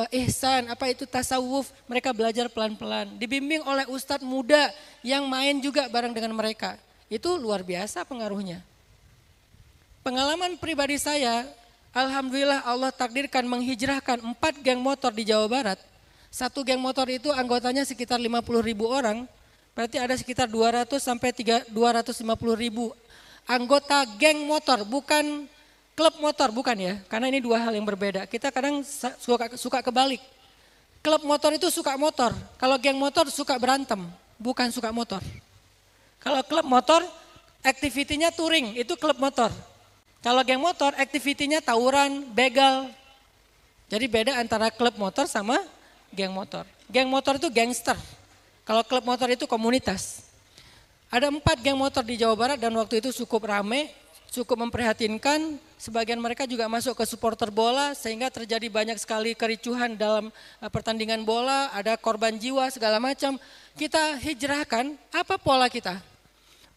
ihsan, apa itu tasawuf. Mereka belajar pelan-pelan, dibimbing oleh ustadz muda yang main juga bareng dengan mereka. Itu luar biasa pengaruhnya. Pengalaman pribadi saya, alhamdulillah Allah takdirkan menghijrahkan 4 geng motor di Jawa Barat. Satu geng motor itu anggotanya sekitar 50.000 orang, berarti ada sekitar 200 sampai 250.000 anggota geng motor, bukan klub motor, bukan ya, karena ini dua hal yang berbeda. Kita kadang suka kebalik. Klub motor itu suka motor, kalau geng motor suka berantem, bukan suka motor. Kalau klub motor, aktivitinya touring, itu klub motor. Kalau geng motor, aktivitinya tawuran, begal. Jadi beda antara klub motor sama geng motor. Geng motor itu gangster, kalau klub motor itu komunitas. Ada 4 geng motor di Jawa Barat dan waktu itu cukup rame, cukup memprihatinkan. Sebagian mereka juga masuk ke supporter bola sehingga terjadi banyak sekali kericuhan dalam pertandingan bola, ada korban jiwa segala macam. Kita hijrahkan, apa pola kita?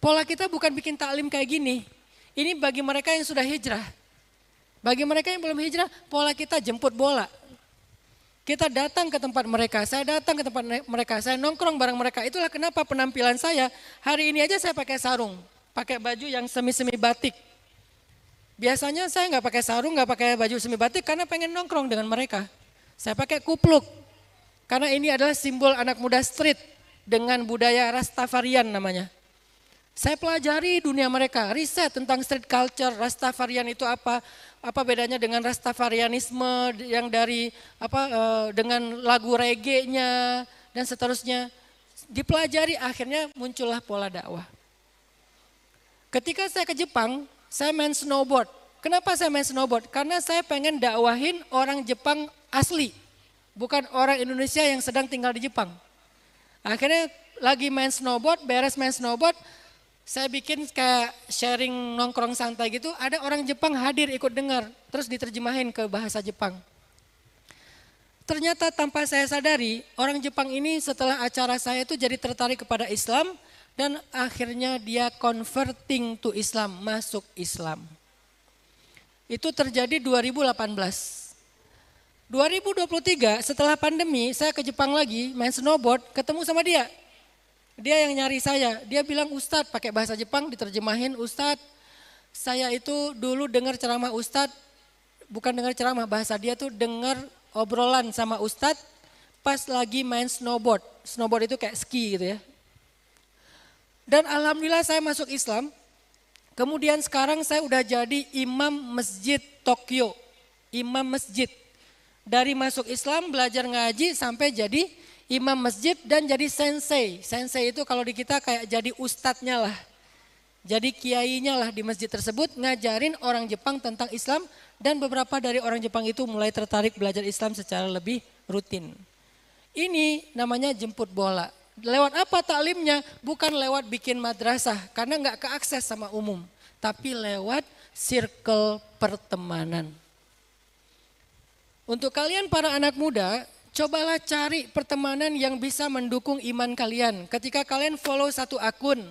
Pola kita bukan bikin taklim kayak gini. Ini bagi mereka yang sudah hijrah. Bagi mereka yang belum hijrah, pola kita jemput bola. Kita datang ke tempat mereka, saya datang ke tempat mereka, saya nongkrong bareng mereka. Itulah kenapa penampilan saya, hari ini aja saya pakai sarung, pakai baju yang semi-semi batik. Biasanya saya nggak pakai sarung, nggak pakai baju semi batik karena pengen nongkrong dengan mereka. Saya pakai kupluk, karena ini adalah simbol anak muda street dengan budaya Rastafarian namanya. Saya pelajari dunia mereka, riset tentang street culture, Rastafarian itu apa bedanya dengan Rastafarianisme yang dari dengan lagu reggae-nya dan seterusnya. Dipelajari, akhirnya muncullah pola dakwah. Ketika saya ke Jepang, saya main snowboard. Kenapa saya main snowboard? Karena saya pengen dakwahin orang Jepang asli, bukan orang Indonesia yang sedang tinggal di Jepang. Akhirnya lagi main snowboard, beres main snowboard, saya bikin kayak sharing nongkrong santai gitu, ada orang Jepang hadir ikut dengar, terus diterjemahin ke bahasa Jepang. Ternyata tanpa saya sadari, orang Jepang ini setelah acara saya itu jadi tertarik kepada Islam dan akhirnya dia converting to Islam, masuk Islam. Itu terjadi 2018. 2023 setelah pandemi saya ke Jepang lagi main snowboard, ketemu sama dia. Dia yang nyari saya, dia bilang Ustadz pakai bahasa Jepang diterjemahin, Ustadz saya itu dulu dengar ceramah Ustadz, bukan dengar ceramah, bahasa dia tuh dengar obrolan sama Ustadz pas lagi main snowboard. Snowboard itu kayak ski gitu ya. Dan alhamdulillah saya masuk Islam, kemudian sekarang saya udah jadi imam masjid Tokyo, imam masjid. Dari masuk Islam belajar ngaji sampai jadi imam masjid dan jadi sensei. Sensei itu kalau di kita kayak jadi ustadznya lah. Jadi kiainya lah di masjid tersebut ngajarin orang Jepang tentang Islam dan beberapa dari orang Jepang itu mulai tertarik belajar Islam secara lebih rutin. Ini namanya jemput bola. Lewat apa taklimnya? Bukan lewat bikin madrasah karena nggak keakses sama umum. Tapi lewat circle pertemanan. Untuk kalian para anak muda, cobalah cari pertemanan yang bisa mendukung iman kalian. Ketika kalian follow satu akun,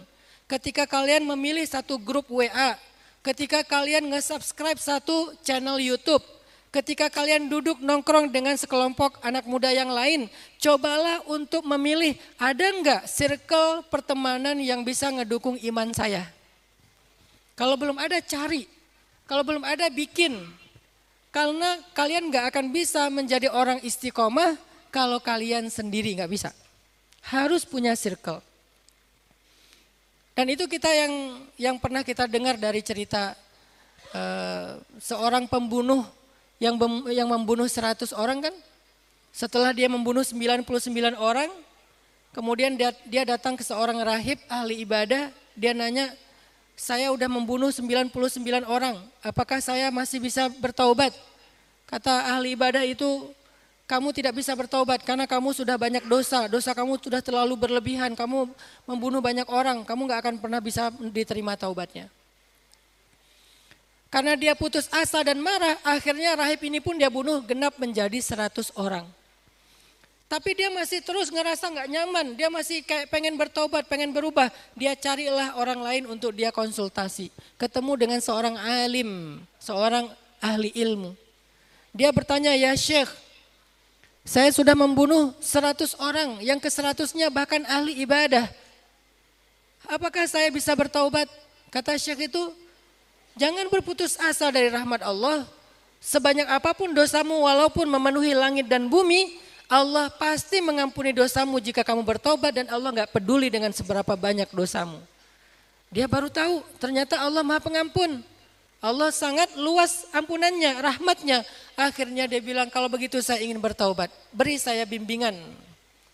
ketika kalian memilih satu grup WA, ketika kalian nge-subscribe satu channel YouTube, Ketika kalian duduk nongkrong dengan sekelompok anak muda yang lain, cobalah untuk memilih ada enggak circle pertemanan yang bisa ngedukung iman saya. Kalau belum ada cari, kalau belum ada bikin. Karena kalian enggak akan bisa menjadi orang istiqomah kalau kalian sendiri enggak bisa. Harus punya circle. Dan itu kita yang pernah kita dengar dari cerita seorang pembunuh yang membunuh 100 orang kan. Setelah dia membunuh 99 orang, kemudian dia datang ke seorang rahib ahli ibadah, dia nanya, saya udah membunuh 99 orang, apakah saya masih bisa bertaubat? Kata ahli ibadah itu, kamu tidak bisa bertaubat karena kamu sudah banyak dosa, dosa kamu sudah terlalu berlebihan, kamu membunuh banyak orang, kamu gak akan pernah bisa diterima taubatnya. Karena dia putus asa dan marah, akhirnya rahib ini pun dia bunuh genap menjadi 100 orang. Tapi dia masih terus ngerasa gak nyaman, dia masih kayak pengen bertobat, pengen berubah. Dia carilah orang lain untuk dia konsultasi. Ketemu dengan seorang alim, seorang ahli ilmu. Dia bertanya, ya Syekh, saya sudah membunuh 100 orang, yang ke-100-nya bahkan ahli ibadah. Apakah saya bisa bertaubat? Kata Syekh itu, jangan berputus asa dari rahmat Allah. Sebanyak apapun dosamu walaupun memenuhi langit dan bumi, Allah pasti mengampuni dosamu jika kamu bertobat dan Allah gak peduli dengan seberapa banyak dosamu. Dia baru tahu ternyata Allah Maha Pengampun. Allah sangat luas ampunannya, rahmatnya. Akhirnya dia bilang kalau begitu saya ingin bertaubat. Beri saya bimbingan,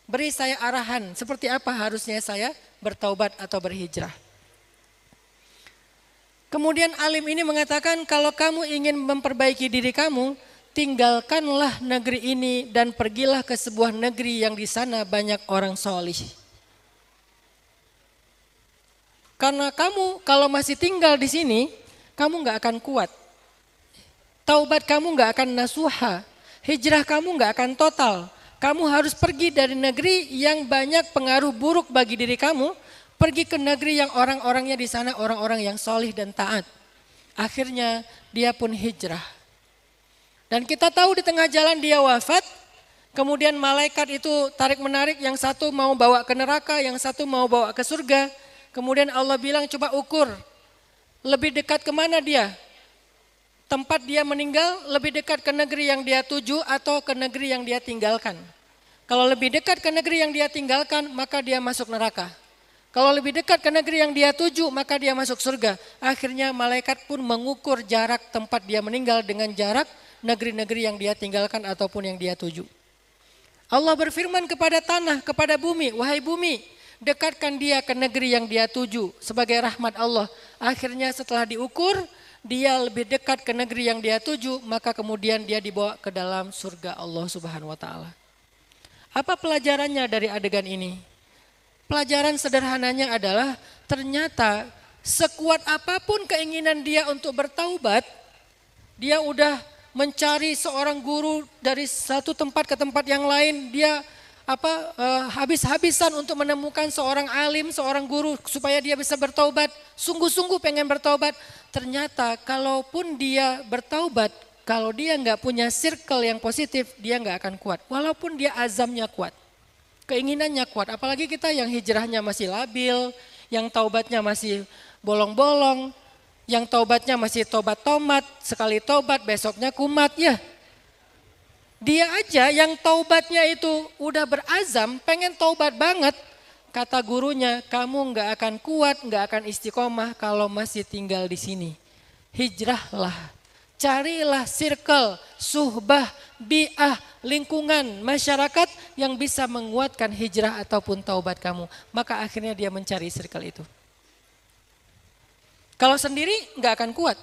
beri saya arahan seperti apa harusnya saya bertaubat atau berhijrah. Kemudian alim ini mengatakan kalau kamu ingin memperbaiki diri kamu, tinggalkanlah negeri ini dan pergilah ke sebuah negeri yang di sana banyak orang solih. Karena kamu kalau masih tinggal di sini, kamu gak akan kuat. Taubat kamu gak akan nasuha. Hijrah kamu gak akan total. Kamu harus pergi dari negeri yang banyak pengaruh buruk bagi diri kamu. Pergi ke negeri yang orang-orangnya di sana orang-orang yang solih dan taat. Akhirnya dia pun hijrah. Dan kita tahu di tengah jalan dia wafat. Kemudian malaikat itu tarik menarik, yang satu mau bawa ke neraka, yang satu mau bawa ke surga. Kemudian Allah bilang coba ukur. Lebih dekat kemana dia? Tempat dia meninggal lebih dekat ke negeri yang dia tuju atau ke negeri yang dia tinggalkan. Kalau lebih dekat ke negeri yang dia tinggalkan, maka dia masuk neraka. Kalau lebih dekat ke negeri yang dia tuju, maka dia masuk surga. Akhirnya malaikat pun mengukur jarak tempat dia meninggal dengan jarak negeri-negeri yang dia tinggalkan ataupun yang dia tuju. Allah berfirman kepada tanah, kepada bumi, wahai bumi, dekatkan dia ke negeri yang dia tuju sebagai rahmat Allah. Akhirnya setelah diukur, dia lebih dekat ke negeri yang dia tuju, maka kemudian dia dibawa ke dalam surga Allah Subhanahu wa taala. Apa pelajarannya dari adegan ini? Pelajaran sederhananya adalah ternyata sekuat apapun keinginan dia untuk bertaubat, dia udah mencari seorang guru dari satu tempat ke tempat yang lain, dia habis-habisan untuk menemukan seorang alim, seorang guru supaya dia bisa bertaubat, sungguh-sungguh pengen bertaubat. Ternyata kalaupun dia bertaubat, kalau dia nggak punya circle yang positif, dia nggak akan kuat. Walaupun dia azamnya kuat, keinginannya kuat. Apalagi kita yang hijrahnya masih labil, yang taubatnya masih bolong-bolong, yang taubatnya masih tobat tomat, sekali taubat besoknya kumat ya. Dia aja yang taubatnya itu udah berazam, pengen taubat banget. Kata gurunya, kamu nggak akan kuat, nggak akan istiqomah kalau masih tinggal di sini. Hijrahlah, carilah circle, suhbah, bi'ah, lingkungan, masyarakat yang bisa menguatkan hijrah ataupun taubat kamu. Maka akhirnya dia mencari circle itu. Kalau sendiri nggak akan kuat.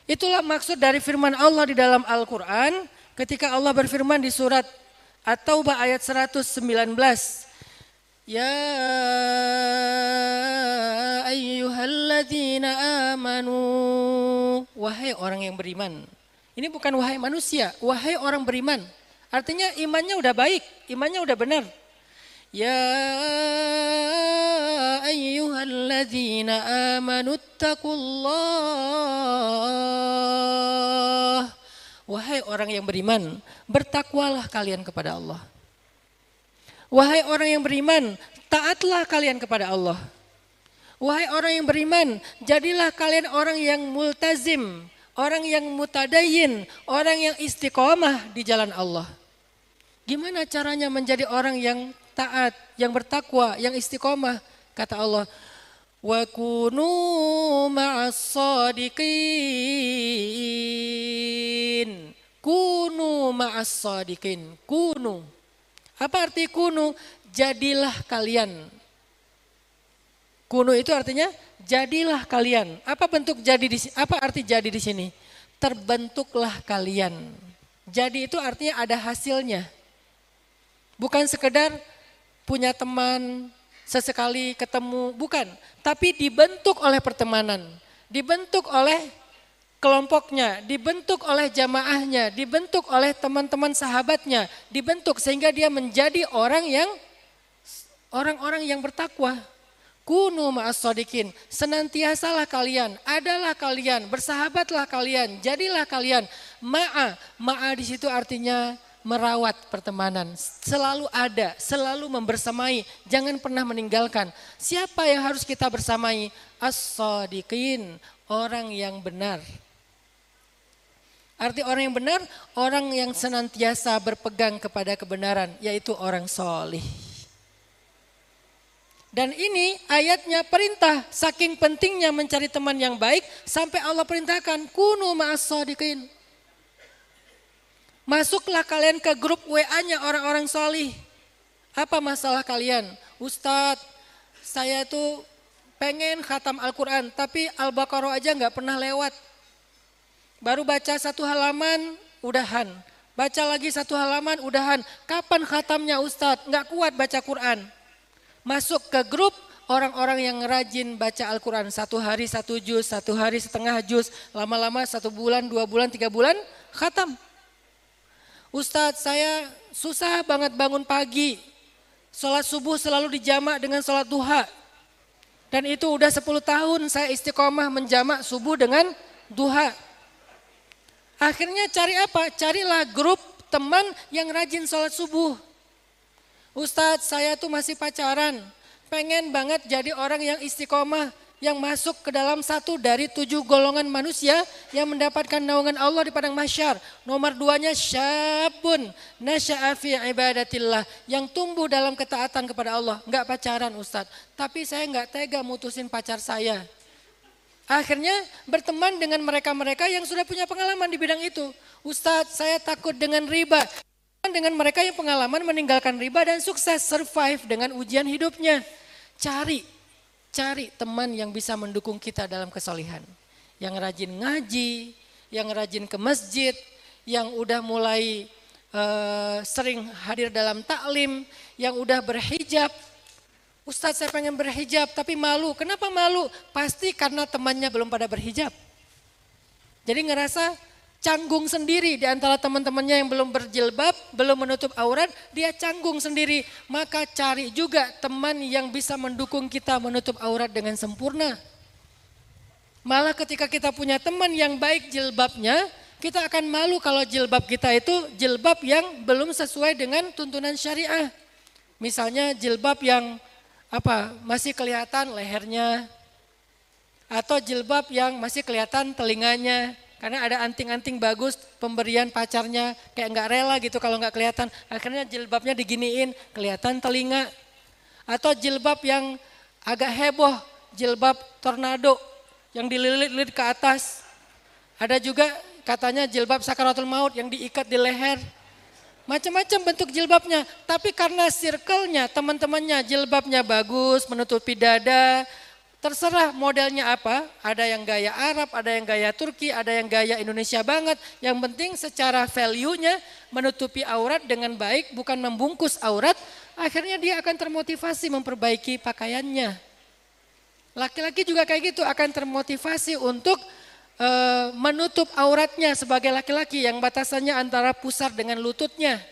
Itulah maksud dari firman Allah di dalam Al-Quran. Ketika Allah berfirman di surat At-Taubah ayat 119. Ya ayyuhalladzina amanu. Wahai orang yang beriman. Ini bukan wahai manusia, wahai orang beriman. Artinya imannya udah baik, imannya udah benar. Ya ayyuhalladzina amanu taqullaha Wahai orang yang beriman, bertakwalah kalian kepada Allah. Wahai orang yang beriman, taatlah kalian kepada Allah. Wahai orang yang beriman, jadilah kalian orang yang multazim, orang yang mutadayin, orang yang istiqomah di jalan Allah. Gimana caranya menjadi orang yang taat, yang bertakwa, yang istiqomah? Kata Allah, wa kunu ma'as sadiqin. Kunu ma'as sadiqin. Kunu. Apa arti kunu? Jadilah kalian. Kunu itu artinya jadilah kalian. Apa bentuk jadi di sini? Apa arti jadi di sini? Terbentuklah kalian. Jadi itu artinya ada hasilnya. Bukan sekedar punya teman, sesekali ketemu, bukan. Tapi dibentuk oleh pertemanan, dibentuk oleh kelompoknya, dibentuk oleh jamaahnya, dibentuk oleh teman-teman sahabatnya, dibentuk sehingga dia menjadi orang-orang yang bertakwa. Kunu ma'as shodiqin, senantiasalah kalian, adalah kalian, bersahabatlah kalian, jadilah kalian. Ma'a di situ artinya merawat pertemanan, selalu ada, selalu membersamai, jangan pernah meninggalkan. Siapa yang harus kita bersamai? As-shodiqin, orang yang benar. Arti orang yang benar, orang yang senantiasa berpegang kepada kebenaran, yaitu orang solih. Dan ini ayatnya perintah, saking pentingnya mencari teman yang baik, sampai Allah perintahkan, kunu ma'as shodiqin. Masuklah kalian ke grup WA-nya orang-orang solih. Apa masalah kalian? Ustadz, saya tuh pengen khatam Al-Quran, tapi Al-Baqarah aja gak pernah lewat. Baru baca 1 halaman, udahan. Baca lagi 1 halaman, udahan. Kapan khatamnya Ustadz? Gak kuat baca Quran. Masuk ke grup orang-orang yang rajin baca Al-Quran. 1 hari 1 juz, 1 hari setengah juz. Lama-lama 1 bulan, 2 bulan, 3 bulan, khatam. Ustadz, saya susah banget bangun pagi. Sholat subuh selalu dijamak dengan sholat duha. Dan itu udah 10 tahun saya istiqomah menjamak subuh dengan duha. Akhirnya cari apa? Carilah grup teman yang rajin sholat subuh. Ustadz, saya tuh masih pacaran, pengen banget jadi orang yang istiqomah, yang masuk ke dalam 1 dari 7 golongan manusia yang mendapatkan naungan Allah di padang mahsyar. Nomor 2-nya syabun nasya'a fi ibadatillah, yang tumbuh dalam ketaatan kepada Allah. Enggak pacaran Ustadz, tapi saya enggak tega mutusin pacar saya. Akhirnya berteman dengan mereka-mereka yang sudah punya pengalaman di bidang itu. Ustadz, saya takut dengan riba. Dengan mereka yang pengalaman meninggalkan riba dan sukses survive dengan ujian hidupnya. Cari teman yang bisa mendukung kita dalam kesolihan. Yang rajin ngaji, yang rajin ke masjid, yang udah mulai sering hadir dalam taklim, yang udah berhijab. Ustadz, saya pengen berhijab tapi malu. Kenapa malu? Pasti karena temannya belum pada berhijab. Jadi ngerasa canggung sendiri di antara teman-temannya yang belum berjilbab, belum menutup aurat, dia canggung sendiri. Maka cari juga teman yang bisa mendukung kita menutup aurat dengan sempurna. Malah ketika kita punya teman yang baik jilbabnya, kita akan malu kalau jilbab kita itu jilbab yang belum sesuai dengan tuntunan syariah. Misalnya jilbab yang masih kelihatan lehernya, atau jilbab yang masih kelihatan telinganya. Karena ada anting-anting bagus pemberian pacarnya, kayak nggak rela gitu kalau nggak kelihatan. Akhirnya jilbabnya diginiin, kelihatan telinga. Atau jilbab yang agak heboh, jilbab tornado yang dililit-lilit ke atas. Ada juga katanya jilbab sakaratul maut yang diikat di leher. Macam-macam bentuk jilbabnya. Tapi karena circle-nya, teman-temannya jilbabnya bagus, menutupi dada. Terserah modelnya apa, ada yang gaya Arab, ada yang gaya Turki, ada yang gaya Indonesia banget. Yang penting secara value-nya menutupi aurat dengan baik, bukan membungkus aurat. Akhirnya dia akan termotivasi memperbaiki pakaiannya. Laki-laki juga kayak gitu, akan termotivasi untuk menutup auratnya sebagai laki-laki yang batasannya antara pusar dengan lututnya.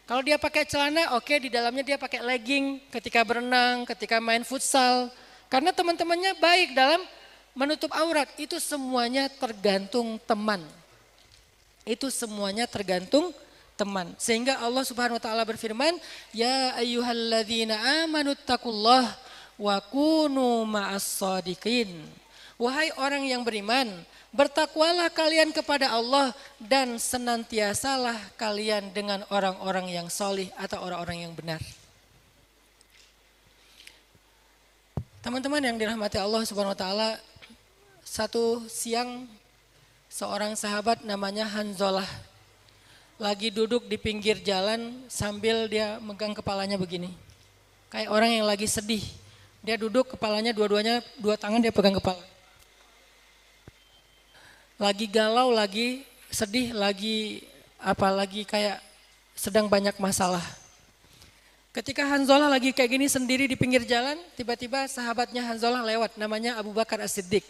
Kalau dia pakai celana, oke, di dalamnya dia pakai legging ketika berenang, ketika main futsal. Karena teman-temannya baik dalam menutup aurat, itu semuanya tergantung teman. Itu semuanya tergantung teman. Sehingga Allah Subhanahu wa taala berfirman, "Ya ayyuhalladzina amanu taqullah wa kunu ma'as shadiqin." Wahai orang yang beriman, bertakwalah kalian kepada Allah dan senantiasalah kalian dengan orang-orang yang solih atau orang-orang yang benar. Teman-teman yang dirahmati Allah Subhanahu wa taala, satu siang seorang sahabat namanya Hanzalah lagi duduk di pinggir jalan sambil dia megang kepalanya begini. Kayak orang yang lagi sedih. Dia duduk kepalanya dua tangan dia pegang kepala. Lagi galau, lagi sedih, lagi kayak sedang banyak masalah. Ketika Hanzalah lagi kayak gini sendiri di pinggir jalan, tiba-tiba sahabatnya Hanzalah lewat, namanya Abu Bakar As-Siddiq.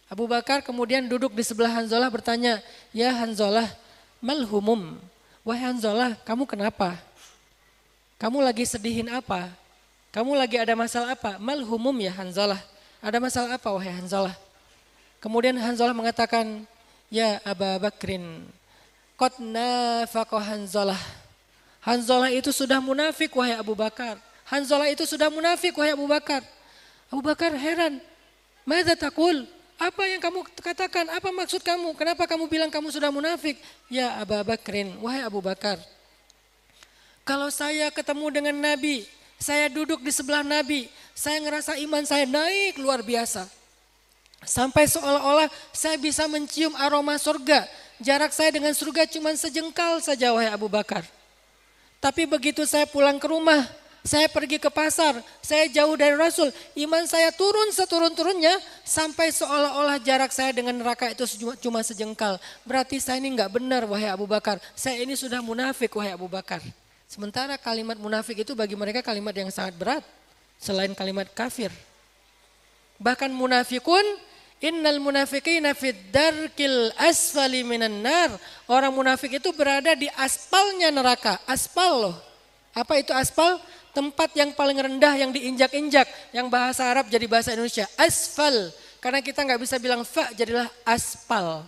Abu Bakar kemudian duduk di sebelah Hanzalah bertanya, "Ya Hanzalah, mal humum?" Wahai Hanzalah, kamu kenapa? Kamu lagi sedihin apa? Kamu lagi ada masalah apa? Mal humum ya Hanzalah. Ada masalah apa wahai Hanzalah? Kemudian Hanzalah mengatakan, "Ya Aba Bakrin, qad nafaqa Hanzalah." Hanzalah itu sudah munafik wahai Abu Bakar. Hanzalah itu sudah munafik wahai Abu Bakar. Abu Bakar heran. "Madza taqul?" Apa yang kamu katakan? Apa maksud kamu? Kenapa kamu bilang kamu sudah munafik? "Ya Aba Bakrin, wahai Abu Bakar. Kalau saya ketemu dengan Nabi, saya duduk di sebelah Nabi, saya ngerasa iman saya naik luar biasa. Sampai seolah-olah saya bisa mencium aroma surga. Jarak saya dengan surga cuma sejengkal saja wahai Abu Bakar. Tapi begitu saya pulang ke rumah, saya pergi ke pasar, saya jauh dari Rasul. Iman saya turun seturun-turunnya sampai seolah-olah jarak saya dengan neraka itu cuma sejengkal. Berarti saya ini enggak benar wahai Abu Bakar. Saya ini sudah munafik wahai Abu Bakar." Sementara kalimat munafik itu bagi mereka kalimat yang sangat berat. Selain kalimat kafir. Bahkan munafikun, innal munafiqina fid darkil asfali minan nar. Orang munafik itu berada di aspalnya neraka. Aspal loh. Apa itu aspal? Tempat yang paling rendah yang diinjak-injak. Yang bahasa Arab jadi bahasa Indonesia. Asfal. Karena kita nggak bisa bilang fa, jadilah aspal.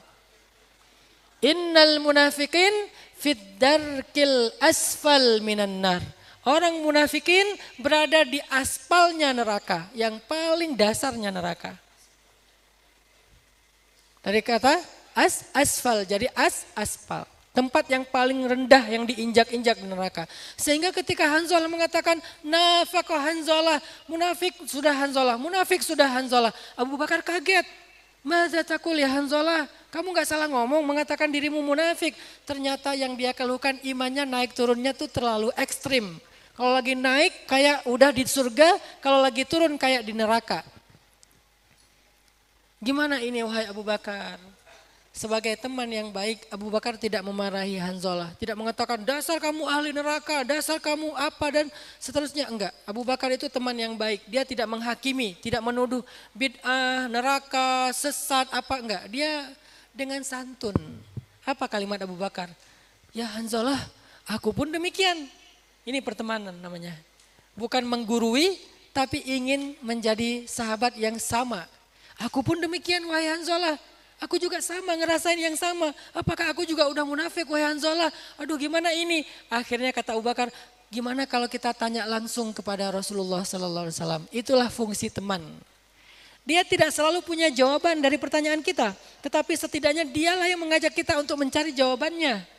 Innal munafiqin fid darkil asfal minan nar. Orang munafikin berada di aspalnya neraka. Yang paling dasarnya neraka. Dari kata asfal, jadi aspal. Tempat yang paling rendah yang diinjak-injak di neraka. Sehingga ketika Hanzalah mengatakan, "Nafaqa Hanzalah, munafik sudah Hanzalah, munafik sudah Hanzalah." Abu Bakar kaget. "Madza taqul ya Hanzalah? Kamu gak salah ngomong mengatakan dirimu munafik." Ternyata yang dia keluhkan imannya naik turunnya tuh terlalu ekstrim. Kalau lagi naik kayak udah di surga, kalau lagi turun kayak di neraka. Gimana ini wahai Abu Bakar? Sebagai teman yang baik, Abu Bakar tidak memarahi Hanzalah. Tidak mengatakan dasar kamu ahli neraka, dasar kamu apa dan seterusnya. Enggak, Abu Bakar itu teman yang baik. Dia tidak menghakimi, tidak menuduh bid'ah, neraka, sesat, apa enggak. Dia dengan santun. Apa kalimat Abu Bakar? "Ya Hanzalah, aku pun demikian." Ini pertemanan namanya. Bukan menggurui, tapi ingin menjadi sahabat yang sama. "Aku pun demikian wahai Hanzalah. Aku juga sama ngerasain yang sama. Apakah aku juga udah munafik wahai Hanzalah? Aduh gimana ini?" Akhirnya kata Abu Bakar, "Gimana kalau kita tanya langsung kepada Rasulullah sallallahu alaihi wasallam?" Itulah fungsi teman. Dia tidak selalu punya jawaban dari pertanyaan kita, tetapi setidaknya dialah yang mengajak kita untuk mencari jawabannya.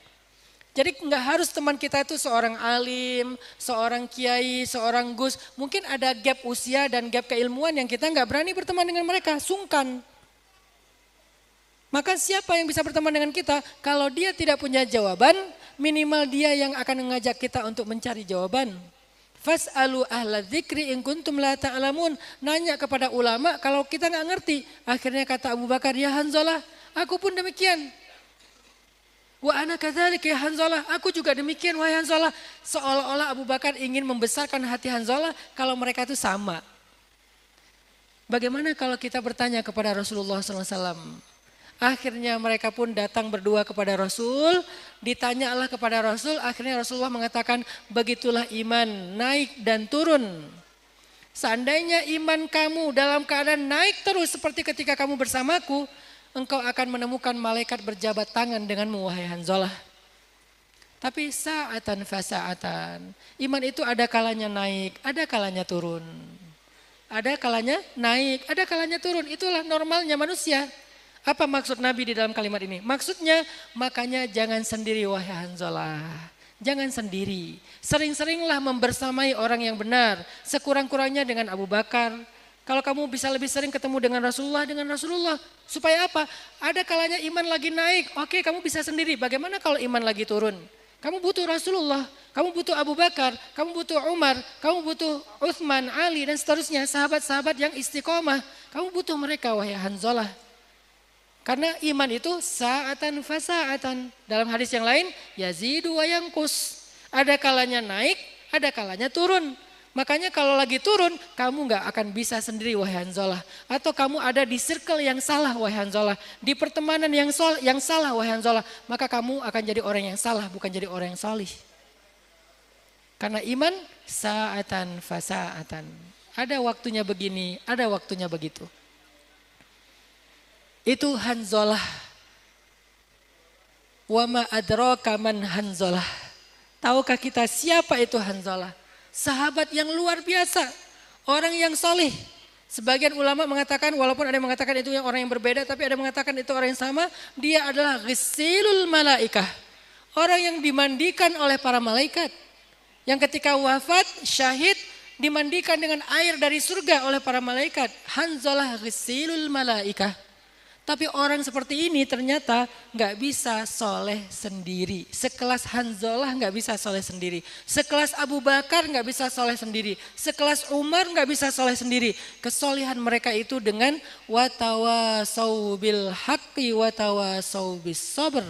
Jadi enggak harus teman kita itu seorang alim, seorang kiai, seorang gus. Mungkin ada gap usia dan gap keilmuan yang kita enggak berani berteman dengan mereka, sungkan. Maka siapa yang bisa berteman dengan kita? Kalau dia tidak punya jawaban, minimal dia yang akan mengajak kita untuk mencari jawaban. Fas'alu ahla dzikri in kuntum la ta'lamun. Nanya kepada ulama kalau kita enggak ngerti. Akhirnya kata Abu Bakar, "Ya Hanzalah, aku pun demikian." "Wa ana kadzalik ya Hanzalah, aku juga demikian wahai Hanzalah." Seolah-olah Abu Bakar ingin membesarkan hati Hanzalah kalau mereka itu sama. Bagaimana kalau kita bertanya kepada Rasulullah SAW? Akhirnya mereka pun datang berdua kepada Rasul, ditanyalah kepada Rasul, akhirnya Rasulullah mengatakan, "Begitulah iman, naik dan turun. Seandainya iman kamu dalam keadaan naik terus seperti ketika kamu bersamaku, engkau akan menemukan malaikat berjabat tangan denganmu wahai Hanzalah. Tapi sa'atan fasa'atan. Iman itu ada kalanya naik, ada kalanya turun. Ada kalanya naik, ada kalanya turun. Itulah normalnya manusia. Apa maksud Nabi di dalam kalimat ini? Maksudnya makanya jangan sendiri wahai Hanzalah. Jangan sendiri. Sering-seringlah membersamai orang yang benar. Sekurang-kurangnya dengan Abu Bakar. Kalau kamu bisa lebih sering ketemu dengan Rasulullah. Supaya apa? Ada kalanya iman lagi naik. Oke, kamu bisa sendiri. Bagaimana kalau iman lagi turun? Kamu butuh Rasulullah, kamu butuh Abu Bakar, kamu butuh Umar, kamu butuh Uthman, Ali dan seterusnya. Sahabat-sahabat yang istiqomah. Kamu butuh mereka wahai Hanzalah. Karena iman itu sa'atan fasa'atan. Dalam hadis yang lain, yazidu wa yanqus. Ada kalanya naik, ada kalanya turun. Makanya kalau lagi turun, kamu gak akan bisa sendiri wahai Hanzalah. Atau kamu ada di circle yang salah wahai Hanzalah. Di pertemanan yang salah wahai Hanzalah. Maka kamu akan jadi orang yang salah, bukan jadi orang yang salih. Karena iman sa'atan fasa'atan. Ada waktunya begini, ada waktunya begitu. Itu Hanzalah. Wa ma adraka man Hanzalah. Tahukah kita siapa itu Hanzalah? Sahabat yang luar biasa, orang yang soleh. Sebagian ulama mengatakan, walaupun ada yang mengatakan itu yang orang yang berbeda, tapi ada yang mengatakan itu orang yang sama. Dia adalah ghisilul malaikah, orang yang dimandikan oleh para malaikat. Yang ketika wafat, syahid, dimandikan dengan air dari surga oleh para malaikat. Hanzalah ghisilul malaikah. Tapi orang seperti ini ternyata gak bisa soleh sendiri. Sekelas Hanzalah gak bisa soleh sendiri. Sekelas Abu Bakar gak bisa soleh sendiri. Sekelas Umar gak bisa soleh sendiri. Kesolehan mereka itu dengan watawasau bil haqqi watawasau bis sabr.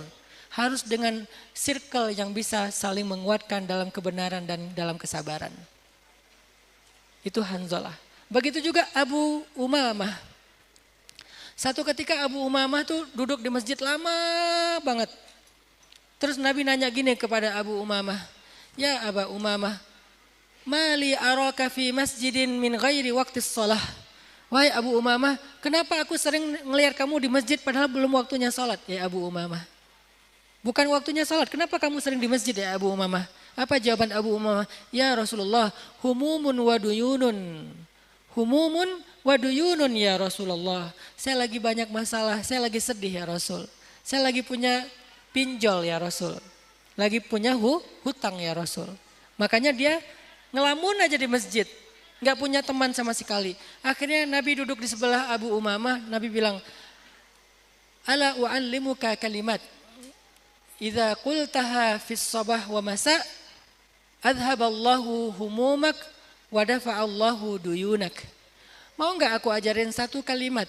Harus dengan circle yang bisa saling menguatkan dalam kebenaran dan dalam kesabaran. Itu Hanzalah. Begitu juga Abu Umamah. Satu ketika Abu Umamah tuh duduk di masjid lama banget. Terus Nabi nanya gini kepada Abu Umamah. Ya Aba Umamah, mali araka fi masjidin min ghairi waqtis shalah. Wahai Abu Umamah, kenapa aku sering ngelihat kamu di masjid padahal belum waktunya salat ya Abu Umamah? Bukan waktunya salat, kenapa kamu sering di masjid ya Abu Umamah? Apa jawaban Abu Umamah? Ya Rasulullah, humumun wa duyunun. Humumun wa duyunun ya Rasulullah. Saya lagi banyak masalah, saya lagi sedih ya Rasul. Saya lagi punya pinjol ya Rasul. Lagi punya hutang ya Rasul. Makanya dia ngelamun aja di masjid. Gak punya teman sama sekali. Akhirnya Nabi duduk di sebelah Abu Umamah. Nabi bilang, ala u'allimuka kalimat. Idza qultaha fis sabah wa masa, adhaballahu humumak wa dafa'allahu duyunak. Mau enggak aku ajarin satu kalimat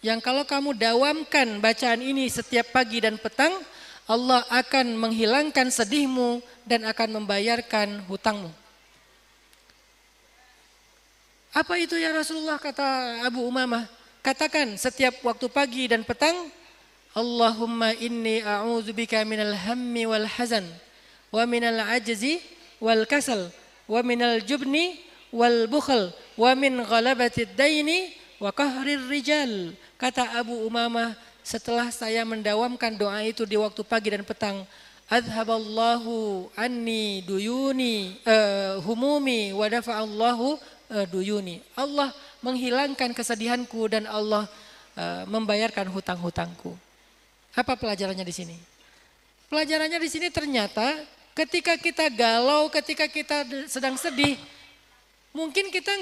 yang kalau kamu dawamkan bacaan ini setiap pagi dan petang, Allah akan menghilangkan sedihmu dan akan membayarkan hutangmu. Apa itu ya Rasulullah, kata Abu Umamah? Katakan setiap waktu pagi dan petang, Allahumma inni a'udzubika minal hammi wal hazan wa minal ajzi wal kasal wa minal jubni wal bukhl wa min ghalabatid daini wa qahrir rijal. Kata Abu Umamah, setelah saya mendawamkan doa itu di waktu pagi dan petang, adhaballahu anni duyuni humumi wa dafa'allahu duyuni. Allah menghilangkan kesedihanku dan Allah membayarkan hutang-hutangku. Apa pelajarannya di sini? Pelajarannya di sini ternyata ketika kita galau, ketika kita sedang sedih, mungkin kita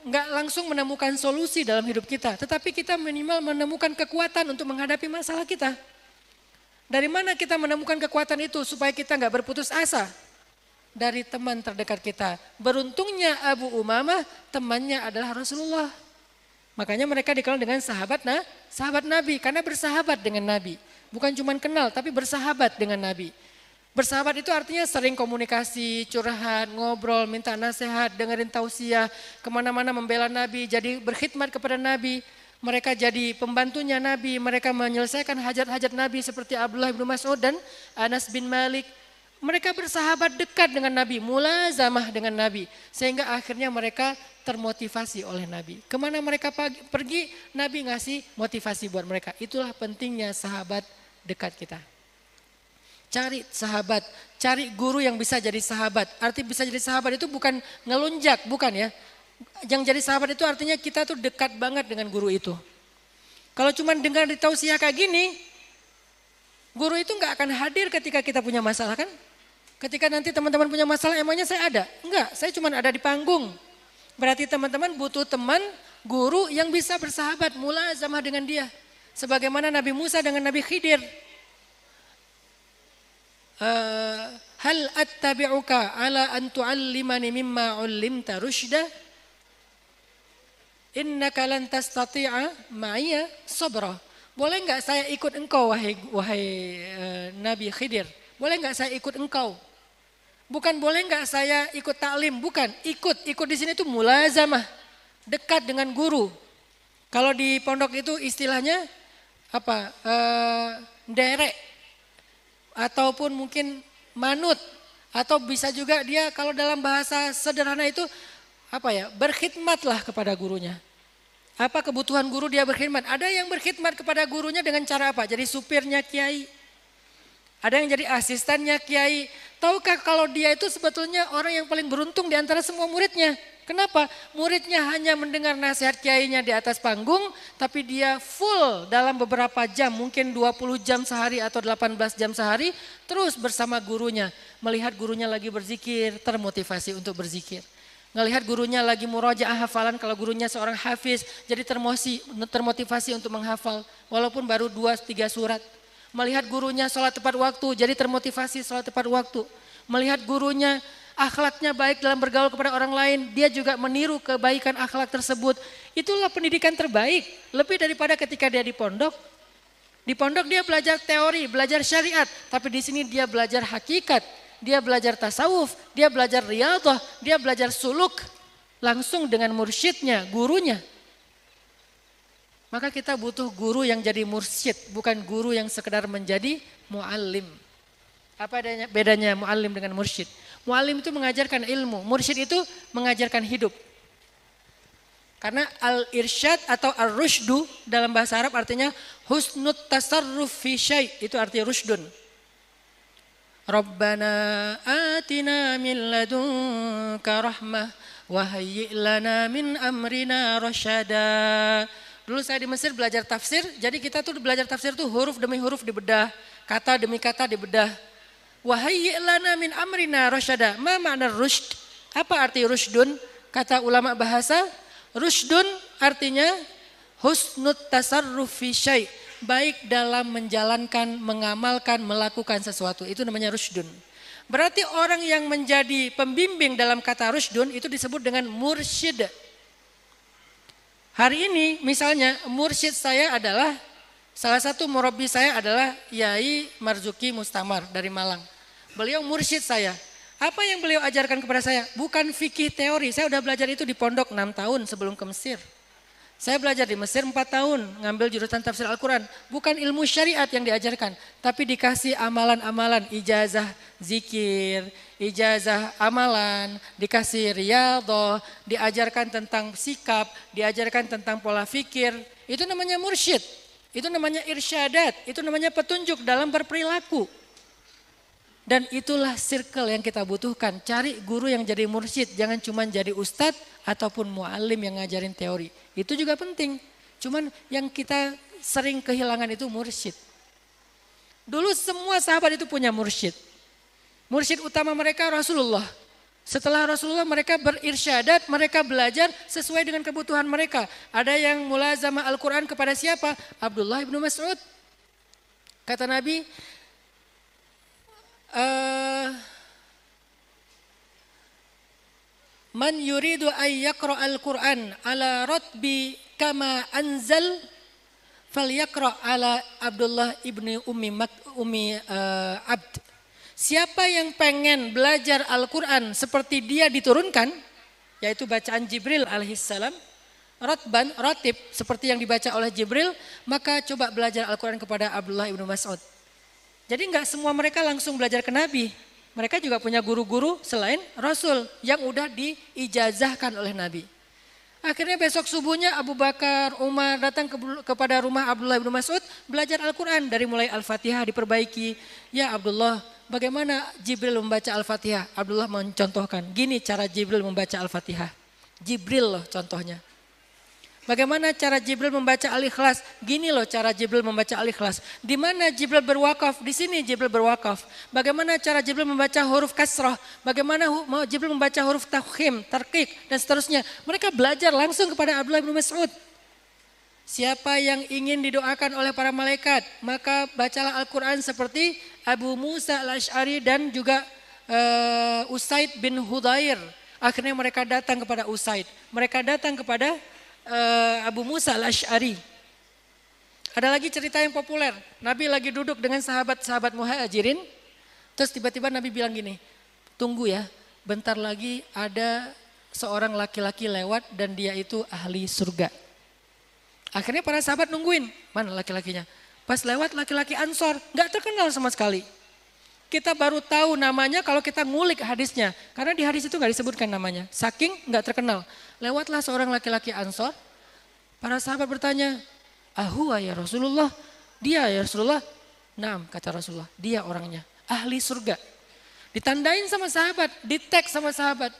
nggak langsung menemukan solusi dalam hidup kita, tetapi kita minimal menemukan kekuatan untuk menghadapi masalah kita. Dari mana kita menemukan kekuatan itu supaya kita nggak berputus asa? Dari teman terdekat kita. Beruntungnya Abu Umamah temannya adalah Rasulullah. Makanya mereka dikenal dengan sahabat Nabi karena bersahabat dengan Nabi. Bukan cuma kenal tapi bersahabat dengan Nabi. Bersahabat itu artinya sering komunikasi, curhat, ngobrol, minta nasihat, dengerin tausiah, kemana-mana membela Nabi, jadi berkhidmat kepada Nabi. Mereka jadi pembantunya Nabi, mereka menyelesaikan hajat-hajat Nabi seperti Abdullah bin Mas'ud dan Anas bin Malik. Mereka bersahabat dekat dengan Nabi, mulazamah dengan Nabi. Sehingga akhirnya mereka termotivasi oleh Nabi. Kemana mereka pergi, Nabi ngasih motivasi buat mereka. Itulah pentingnya sahabat dekat kita. Cari sahabat, cari guru yang bisa jadi sahabat. Arti bisa jadi sahabat itu bukan ngelunjak, bukan ya. Yang jadi sahabat itu artinya kita tuh dekat banget dengan guru itu. Kalau cuma dengar di tausiah kayak gini, guru itu nggak akan hadir ketika kita punya masalah kan? Ketika nanti teman-teman punya masalah, emangnya saya ada? Enggak, saya cuma ada di panggung. Berarti teman-teman butuh teman, guru yang bisa bersahabat, mulazamah dengan dia. Sebagaimana Nabi Musa dengan Nabi Khidir. Hal attabi'uka ala an tu'allimani mimma 'ullimta rusyda? Innaka lan tastati'a ma'iya sabra. Boleh enggak saya ikut engkau wahai Nabi Khidir? Boleh enggak saya ikut engkau? Bukan boleh enggak saya ikut taklim, bukan. Ikut di sini itu mulazamah, dekat dengan guru. Kalau di pondok itu istilahnya apa? Derek ataupun mungkin manut, atau bisa juga dia kalau dalam bahasa sederhana itu apa ya? Berkhidmatlah kepada gurunya. Apa kebutuhan guru dia berkhidmat? Ada yang berkhidmat kepada gurunya dengan cara apa? Jadi supirnya kiai. Ada yang jadi asistennya kiai. Tahukah kalau dia itu sebetulnya orang yang paling beruntung di antara semua muridnya? Kenapa? Muridnya hanya mendengar nasihat kiainya di atas panggung, tapi dia full dalam beberapa jam, mungkin 20 jam sehari atau 18 jam sehari, terus bersama gurunya. Melihat gurunya lagi berzikir, termotivasi untuk berzikir. Ngelihat gurunya lagi murojaah hafalan, kalau gurunya seorang hafiz, jadi termotivasi untuk menghafal, walaupun baru 2-3 surat. Melihat gurunya sholat tepat waktu, jadi termotivasi sholat tepat waktu. Melihat gurunya akhlaknya baik dalam bergaul kepada orang lain, dia juga meniru kebaikan akhlak tersebut. Itulah pendidikan terbaik, lebih daripada ketika dia di pondok. Di pondok dia belajar teori, belajar syariat, tapi di sini dia belajar hakikat, dia belajar tasawuf, dia belajar riyadhah, dia belajar suluk langsung dengan mursyidnya, gurunya. Maka kita butuh guru yang jadi mursyid, bukan guru yang sekedar menjadi muallim. Apa bedanya muallim dengan mursyid? Muallim itu mengajarkan ilmu, mursyid itu mengajarkan hidup. Karena al-irsyad atau ar-rusydu dalam bahasa Arab artinya husnut tasarruf fi syai', itu artinya rusydun. Rabbana atina min ladunka rahmah wa hayyi' lana min amrina rasyada. Dulu saya di Mesir belajar tafsir, jadi kita tuh belajar tafsir tuh huruf demi huruf dibedah, kata demi kata dibedah. Wa hayyi' lana min amrina rasyada. Ma makna rusyd? Apa arti rusydun? Kata ulama bahasa, rusydun artinya husnut tasarruf fi syai', baik dalam menjalankan, mengamalkan, melakukan sesuatu. Itu namanya rusydun. Berarti orang yang menjadi pembimbing dalam kata rusydun itu disebut dengan mursyid. Hari ini misalnya mursyid saya adalah, salah satu murabbi saya adalah Yai Marzuki Mustamar dari Malang. Beliau mursyid saya. Apa yang beliau ajarkan kepada saya? Bukan fikih teori, saya udah belajar itu di pondok 6 tahun sebelum ke Mesir. Saya belajar di Mesir 4 tahun, ngambil jurusan tafsir Al-Quran. Bukan ilmu syariat yang diajarkan, tapi dikasih amalan-amalan, ijazah zikir, ijazah amalan, dikasih riyadhah, diajarkan tentang sikap, diajarkan tentang pola fikir. Itu namanya mursyid, itu namanya irsyadat, itu namanya petunjuk dalam berperilaku. Dan itulah circle yang kita butuhkan. Cari guru yang jadi mursyid, jangan cuma jadi ustadz ataupun muallim yang ngajarin teori. Itu juga penting. Cuman yang kita sering kehilangan itu mursyid. Dulu semua sahabat itu punya mursyid. Mursyid utama mereka Rasulullah. Setelah Rasulullah mereka berirsyadat, mereka belajar sesuai dengan kebutuhan mereka. Ada yang mulazamah Al-Quran kepada siapa? Abdullah ibnu Mas'ud. Kata Nabi, man yuridu ay yaqra al-Quran ala ratbi kama anzal falyaqra ala Abdullah ibni Ummi Abd. Siapa yang pengen belajar Al-Quran seperti dia diturunkan, yaitu bacaan Jibril alaihissalam, ratib seperti yang dibaca oleh Jibril, maka coba belajar Al-Quran kepada Abdullah ibnu Mas'ud. Jadi enggak semua mereka langsung belajar ke Nabi. Mereka juga punya guru-guru selain Rasul yang udah diijazahkan oleh Nabi. Akhirnya besok subuhnya Abu Bakar, Umar datang kepada rumah Abdullah bin Mas'ud belajar Al-Quran. Dari mulai Al-Fatihah diperbaiki. Ya Abdullah, bagaimana Jibril membaca Al-Fatihah? Abdullah mencontohkan, gini cara Jibril membaca Al-Fatihah. Jibril loh contohnya. Bagaimana cara Jibril membaca Al-Ikhlas? Gini loh cara Jibril membaca Al-Ikhlas. Di mana Jibril berwakaf? Di sini Jibril berwakaf. Bagaimana cara Jibril membaca huruf kasrah? Bagaimana Jibril membaca huruf tafkhim, tarqiq dan seterusnya. Mereka belajar langsung kepada Abdullah bin Mas'ud. Siapa yang ingin didoakan oleh para malaikat, maka bacalah Al-Quran seperti Abu Musa al-Ash'ari dan juga Usaid bin Hudayr. Akhirnya mereka datang kepada Usaid. Mereka datang kepada Abu Musa al-Ash'ari. Ada lagi cerita yang populer. Nabi lagi duduk dengan sahabat-sahabat muhajirin. Terus tiba-tiba Nabi bilang gini, tunggu ya, bentar lagi ada seorang laki-laki lewat dan dia itu ahli surga. Akhirnya para sahabat nungguin, mana laki-lakinya? Pas lewat laki-laki Ansor, gak terkenal sama sekali. Kita baru tahu namanya kalau kita ngulik hadisnya. Karena di hadis itu gak disebutkan namanya. Saking gak terkenal. Lewatlah seorang laki-laki Ansor. Para sahabat bertanya, "Ahuwa ya Rasulullah?" Dia ya Rasulullah. Naam, kata Rasulullah. Dia orangnya. Ahli surga. Ditandain sama sahabat. Di-tag sama sahabat.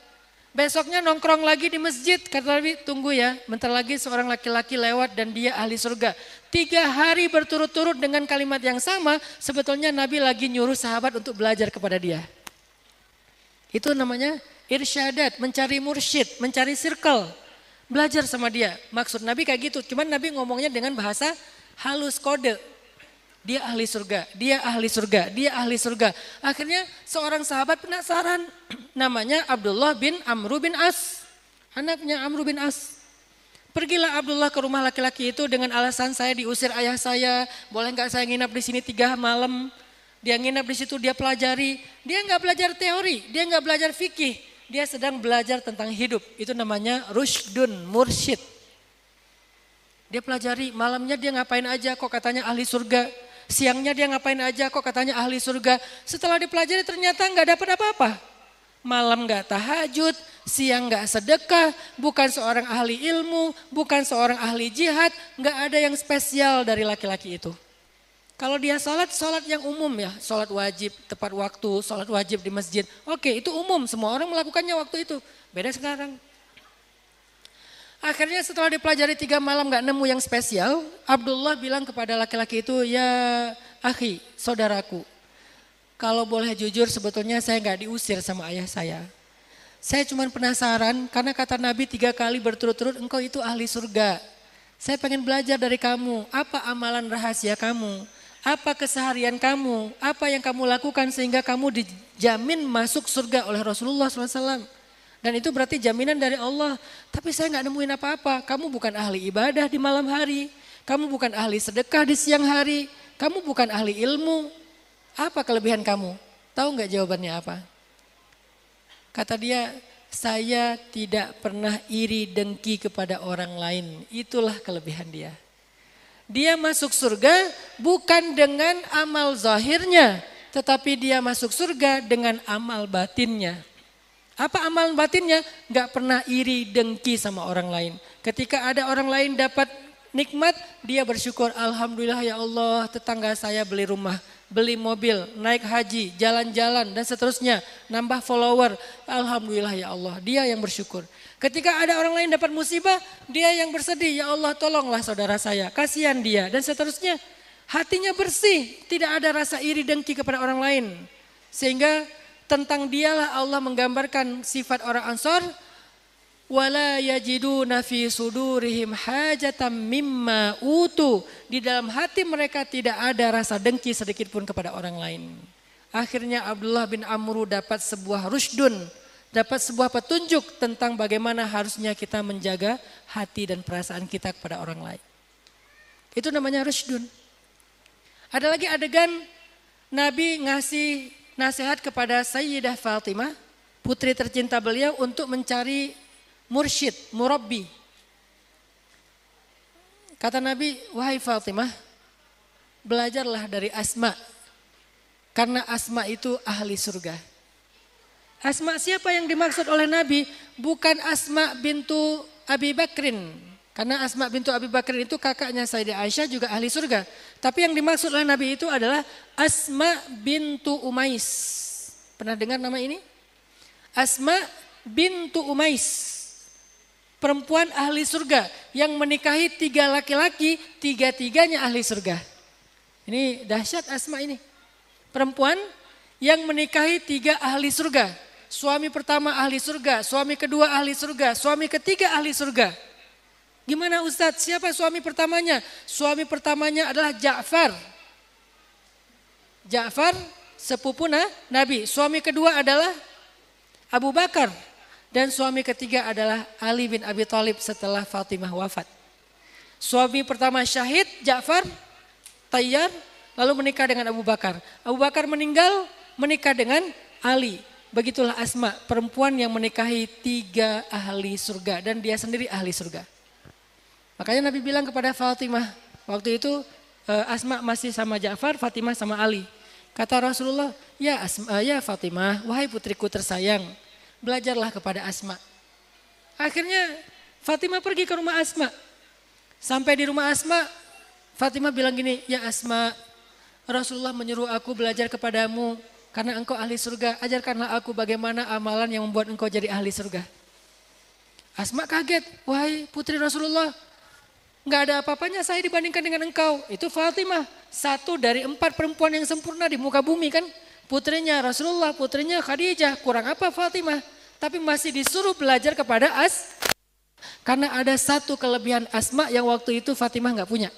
Besoknya nongkrong lagi di masjid. Kata Nabi, tunggu ya. Bentar lagi seorang laki-laki lewat dan dia ahli surga. 3 hari berturut-turut dengan kalimat yang sama. Sebetulnya Nabi lagi nyuruh sahabat untuk belajar kepada dia. Itu namanya irsyadat, mencari mursyid, mencari circle. Belajar sama dia. Maksud Nabi kayak gitu. Cuman Nabi ngomongnya dengan bahasa halus kode. Dia ahli surga, dia ahli surga, dia ahli surga. Akhirnya seorang sahabat penasaran. Namanya Abdullah bin Amru bin As. Anaknya Amru bin As. Pergilah Abdullah ke rumah laki-laki itu dengan alasan saya diusir ayah saya. Boleh gak saya nginap di sini 3 malam. Dia nginap di situ, dia pelajari. Dia gak belajar teori, dia gak belajar fikih. Dia sedang belajar tentang hidup. Itu namanya rushdun, mursyid. Dia pelajari, malamnya dia ngapain aja kok katanya ahli surga. Siangnya dia ngapain aja kok katanya ahli surga. Setelah dipelajari ternyata gak dapat apa-apa. Malam gak tahajud, siang gak sedekah, bukan seorang ahli ilmu, bukan seorang ahli jihad. Gak ada yang spesial dari laki-laki itu. Kalau dia sholat yang umum ya. Sholat wajib tepat waktu, sholat wajib di masjid. Oke, itu umum, semua orang melakukannya waktu itu. Beda sekarang. Akhirnya setelah dipelajari 3 malam gak nemu yang spesial, Abdullah bilang kepada laki-laki itu, ya akhi, saudaraku, kalau boleh jujur sebetulnya saya gak diusir sama ayah saya. Saya cuma penasaran karena kata Nabi 3 kali berturut-turut engkau itu ahli surga. Saya pengen belajar dari kamu, apa amalan rahasia kamu, apa keseharian kamu, apa yang kamu lakukan sehingga kamu dijamin masuk surga oleh Rasulullah SAW. Dan itu berarti jaminan dari Allah. Tapi saya gak nemuin apa-apa. Kamu bukan ahli ibadah di malam hari. Kamu bukan ahli sedekah di siang hari. Kamu bukan ahli ilmu. Apa kelebihan kamu? Tahu gak jawabannya apa? Kata dia, saya tidak pernah iri dengki kepada orang lain. Itulah kelebihan dia. Dia masuk surga bukan dengan amal zahirnya. Tetapi dia masuk surga dengan amal batinnya. Apa amal batinnya? Gak pernah iri dengki sama orang lain. Ketika ada orang lain dapat nikmat, dia bersyukur. Alhamdulillah ya Allah, tetangga saya beli rumah, beli mobil, naik haji, jalan-jalan dan seterusnya. Nambah follower. Alhamdulillah ya Allah, dia yang bersyukur. Ketika ada orang lain dapat musibah, dia yang bersedih. Ya Allah tolonglah saudara saya, kasihan dia dan seterusnya. Hatinya bersih, tidak ada rasa iri dengki kepada orang lain. Sehingga tentang dialah Allah menggambarkan sifat orang Ansor. Wala yajiduna fi sudurihim hajatam mimma utu. Di dalam hati mereka tidak ada rasa dengki sedikit pun kepada orang lain. Akhirnya Abdullah bin Amru dapat sebuah rushdun. Dapat sebuah petunjuk tentang bagaimana harusnya kita menjaga hati dan perasaan kita kepada orang lain. Itu namanya rushdun. Ada lagi adegan Nabi ngasih nasihat kepada Sayyidah Fatimah, putri tercinta beliau untuk mencari mursyid, murabbi. Kata Nabi, wahai Fatimah, belajarlah dari Asma. Karena Asma itu ahli surga. Asma siapa yang dimaksud oleh Nabi? Bukan Asma bintu Abi Bakrin. Karena Asma bintu Abi Bakrin itu kakaknya Sayyidah Aisyah juga ahli surga. Tapi yang dimaksud oleh Nabi itu adalah Asma bintu Umais. Pernah dengar nama ini? Asma bintu Umais. Perempuan ahli surga yang menikahi 3 laki-laki, 3-tiganya ahli surga. Ini dahsyat Asma ini. Perempuan yang menikahi 3 ahli surga. Suami pertama ahli surga, suami kedua ahli surga, suami ketiga ahli surga. Gimana Ustadz? Siapa suami pertamanya? Suami pertamanya adalah Ja'far. Ja'far sepupu Nabi. Suami kedua adalah Abu Bakar. Dan suami ketiga adalah Ali bin Abi Thalib setelah Fatimah wafat. Suami pertama syahid Ja'far, Tayyar, lalu menikah dengan Abu Bakar. Abu Bakar meninggal, menikah dengan Ali. Begitulah Asma, perempuan yang menikahi 3 ahli surga dan dia sendiri ahli surga. Makanya Nabi bilang kepada Fatimah, waktu itu Asma masih sama Ja'far, Fatimah sama Ali. Kata Rasulullah, ya Fatimah, wahai putriku tersayang, belajarlah kepada Asma. Akhirnya Fatimah pergi ke rumah Asma. Sampai di rumah Asma, Fatimah bilang gini, ya Asma, Rasulullah menyuruh aku belajar kepadamu. Karena engkau ahli surga, ajarkanlah aku bagaimana amalan yang membuat engkau jadi ahli surga. Asma kaget, wahai putri Rasulullah, nggak ada apa-apanya saya dibandingkan dengan engkau. Itu Fatimah, 1 dari 4 perempuan yang sempurna di muka bumi kan. Putrinya Rasulullah, putrinya Khadijah, kurang apa Fatimah. Tapi masih disuruh belajar kepada karena ada 1 kelebihan Asma yang waktu itu Fatimah nggak punya.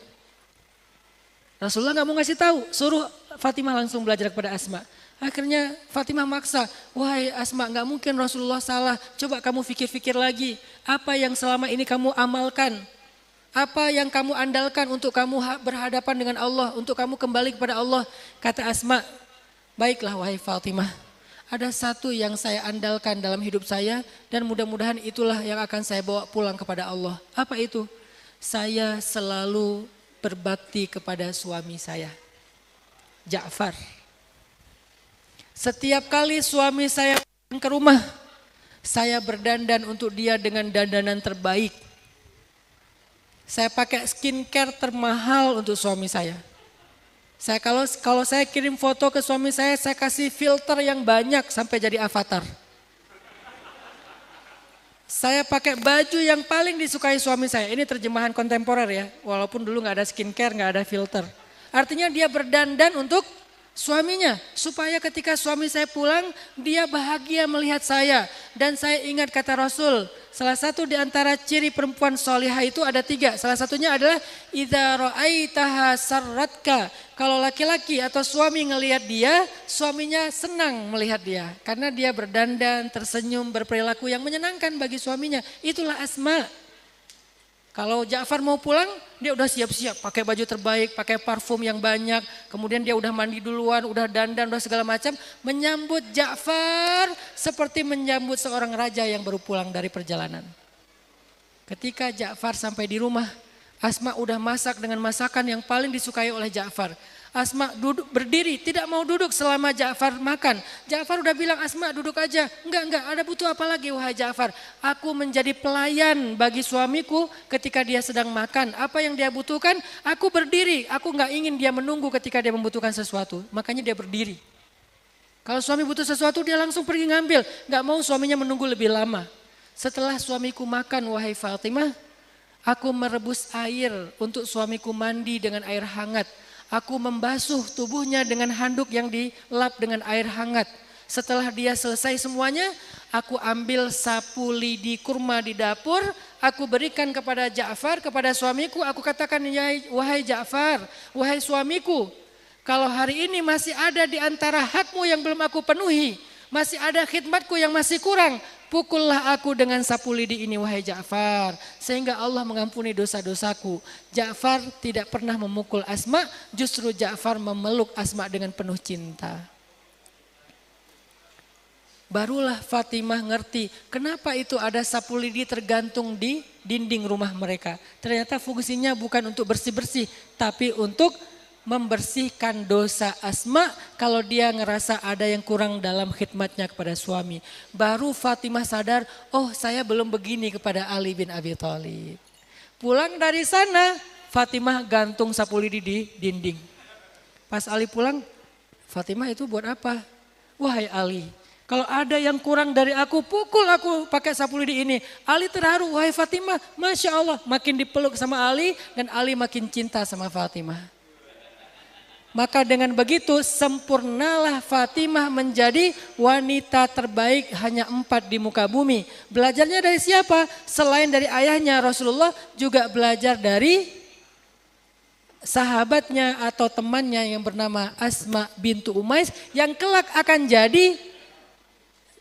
Rasulullah nggak mau ngasih tahu, suruh Fatimah langsung belajar kepada Asma. Akhirnya Fatimah maksa, wahai Asma nggak mungkin Rasulullah salah, coba kamu pikir-pikir lagi, apa yang selama ini kamu amalkan, apa yang kamu andalkan untuk kamu berhadapan dengan Allah, untuk kamu kembali kepada Allah. Kata Asma, baiklah wahai Fatimah, ada 1 yang saya andalkan dalam hidup saya dan mudah-mudahan itulah yang akan saya bawa pulang kepada Allah. Apa itu? Saya selalu berbakti kepada suami saya, Ja'far. Setiap kali suami saya pulang ke rumah, saya berdandan untuk dia dengan dandanan terbaik. Saya pakai skincare termahal untuk suami saya. Saya kalau saya kirim foto ke suami saya kasih filter yang banyak sampai jadi avatar. Saya pakai baju yang paling disukai suami saya. Ini terjemahan kontemporer ya, walaupun dulu nggak ada skincare, nggak ada filter. Artinya dia berdandan untuk suaminya, supaya ketika suami saya pulang, dia bahagia melihat saya. Dan saya ingat kata Rasul, salah satu di antara ciri perempuan solihah itu ada 3. Salah satunya adalah idza ra'aitaha sarratka. Kalau laki-laki atau suami ngelihat dia, suaminya senang melihat dia. Karena dia berdandan, tersenyum, berperilaku yang menyenangkan bagi suaminya. Itulah Asma. Kalau Ja'far mau pulang, dia udah siap-siap, pakai baju terbaik, pakai parfum yang banyak, kemudian dia udah mandi duluan, udah dandan, udah segala macam, menyambut Ja'far seperti menyambut seorang raja yang baru pulang dari perjalanan. Ketika Ja'far sampai di rumah, Asma udah masak dengan masakan yang paling disukai oleh Ja'far. Asma duduk berdiri, tidak mau duduk selama Ja'far makan. Ja'far udah bilang, Asma duduk aja. Enggak, ada butuh apa lagi wahai Ja'far. Aku menjadi pelayan bagi suamiku ketika dia sedang makan. Apa yang dia butuhkan, aku berdiri. Aku enggak ingin dia menunggu ketika dia membutuhkan sesuatu. Makanya dia berdiri. Kalau suami butuh sesuatu dia langsung pergi ngambil. Enggak mau suaminya menunggu lebih lama. Setelah suamiku makan wahai Fatimah, aku merebus air untuk suamiku mandi dengan air hangat. Aku membasuh tubuhnya dengan handuk yang dilap dengan air hangat. Setelah dia selesai semuanya, aku ambil sapu lidi kurma di dapur, aku berikan kepada Ja'far, kepada suamiku, aku katakan, wahai Ja'far, wahai suamiku, kalau hari ini masih ada di antara hakmu yang belum aku penuhi, masih ada khidmatku yang masih kurang, pukullah aku dengan sapu lidi ini wahai Ja'far, sehingga Allah mengampuni dosa-dosaku. Ja'far tidak pernah memukul Asma, justru Ja'far memeluk Asma dengan penuh cinta. Barulah Fatimah ngerti kenapa itu ada sapu lidi tergantung di dinding rumah mereka. Ternyata fungsinya bukan untuk bersih-bersih, tapi untuk membersihkan dosa Asma kalau dia ngerasa ada yang kurang dalam khidmatnya kepada suami. Baru Fatimah sadar, oh saya belum begini kepada Ali bin Abi Thalib. Pulang dari sana, Fatimah gantung sapu lidi di dinding. Pas Ali pulang, Fatimah itu buat apa? Wahai Ali, kalau ada yang kurang dari aku, pukul aku pakai sapu lidi ini. Ali terharu, wahai Fatimah, Masya Allah. Makin dipeluk sama Ali dan Ali makin cinta sama Fatimah. Maka dengan begitu sempurnalah Fatimah menjadi wanita terbaik hanya 4 di muka bumi. Belajarnya dari siapa? Selain dari ayahnya Rasulullah juga belajar dari sahabatnya atau temannya yang bernama Asma bintu Umais yang kelak akan jadi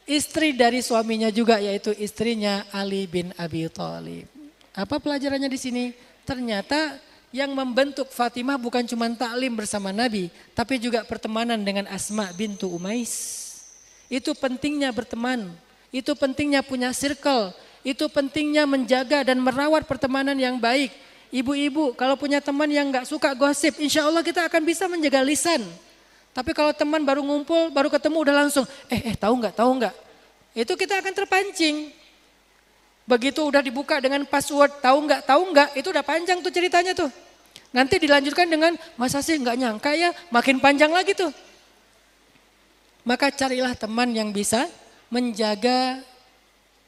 istri dari suaminya juga yaitu istrinya Ali bin Abi Thalib. Apa pelajarannya di sini? Ternyata yang membentuk Fatimah bukan cuma taklim bersama Nabi, tapi juga pertemanan dengan Asma bintu Umais. Itu pentingnya berteman, itu pentingnya punya circle, itu pentingnya menjaga dan merawat pertemanan yang baik. Ibu-ibu kalau punya teman yang gak suka gosip, insya Allah kita akan bisa menjaga lisan. Tapi kalau teman baru ngumpul, baru ketemu udah langsung, tahu nggak? Itu kita akan terpancing. Begitu udah dibuka dengan password, tahu nggak, itu udah panjang tuh ceritanya tuh. Nanti dilanjutkan dengan, masa sih nggak nyangka ya, makin panjang lagi tuh. Maka carilah teman yang bisa menjaga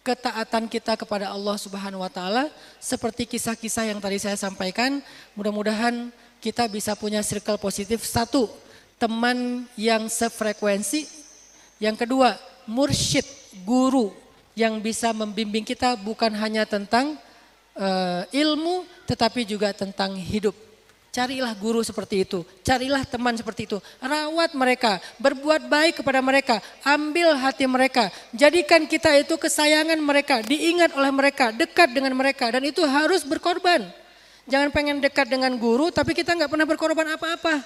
ketaatan kita kepada Allah Subhanahu wa taala seperti kisah-kisah yang tadi saya sampaikan. Mudah-mudahan kita bisa punya circle positif. 1, teman yang sefrekuensi. Yang kedua, mursyid, guru yang bisa membimbing kita bukan hanya tentang ilmu tetapi juga tentang hidup. Carilah guru seperti itu, carilah teman seperti itu, rawat mereka, berbuat baik kepada mereka, ambil hati mereka, jadikan kita itu kesayangan mereka, diingat oleh mereka, dekat dengan mereka dan itu harus berkorban. Jangan pengen dekat dengan guru tapi kita nggak pernah berkorban apa-apa.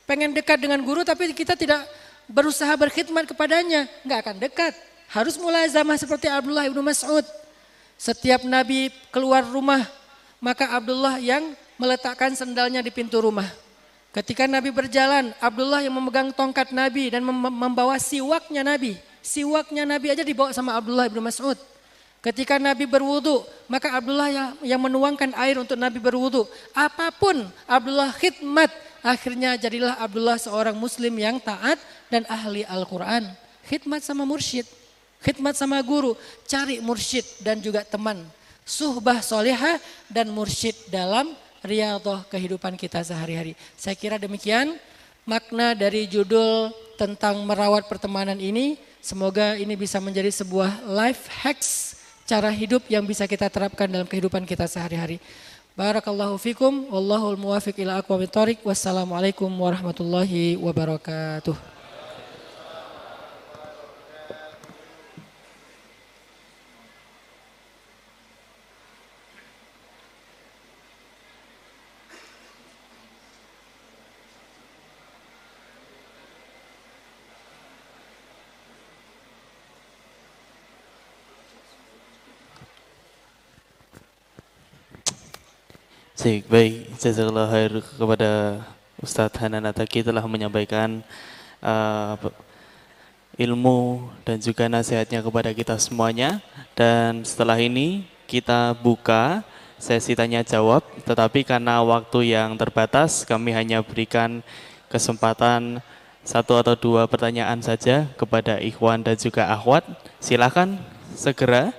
Pengen dekat dengan guru tapi kita tidak berusaha berkhidmat kepadanya, nggak akan dekat. Harus mulazamah seperti Abdullah ibnu Mas'ud. Setiap Nabi keluar rumah maka Abdullah yang meletakkan sendalnya di pintu rumah. Ketika Nabi berjalan, Abdullah yang memegang tongkat Nabi dan membawa siwaknya Nabi. Siwaknya Nabi aja dibawa sama Abdullah bin Mas'ud. Ketika Nabi berwudu, maka Abdullah yang menuangkan air untuk Nabi berwudu. Apapun Abdullah khidmat, akhirnya jadilah Abdullah seorang muslim yang taat dan ahli Al-Quran. Khidmat sama mursyid, khidmat sama guru, cari mursyid dan juga teman. Suhbah solehah dan mursyid dalam riyadhah kehidupan kita sehari-hari. Saya kira demikian makna dari judul tentang merawat pertemanan ini. Semoga ini bisa menjadi sebuah life hacks, cara hidup yang bisa kita terapkan dalam kehidupan kita sehari-hari. Barakallahu fikum, wallahul muwafiq ila aqwamit thoriq. Wassalamualaikum warahmatullahi wabarakatuh. Baik, jazakallah khair kepada Ustadz Hanan Attaqi telah menyampaikan ilmu dan juga nasihatnya kepada kita semuanya. Dan setelah ini kita buka sesi tanya jawab, tetapi karena waktu yang terbatas kami hanya berikan kesempatan 1 atau 2 pertanyaan saja kepada ikhwan dan juga akhwat. Silakan segera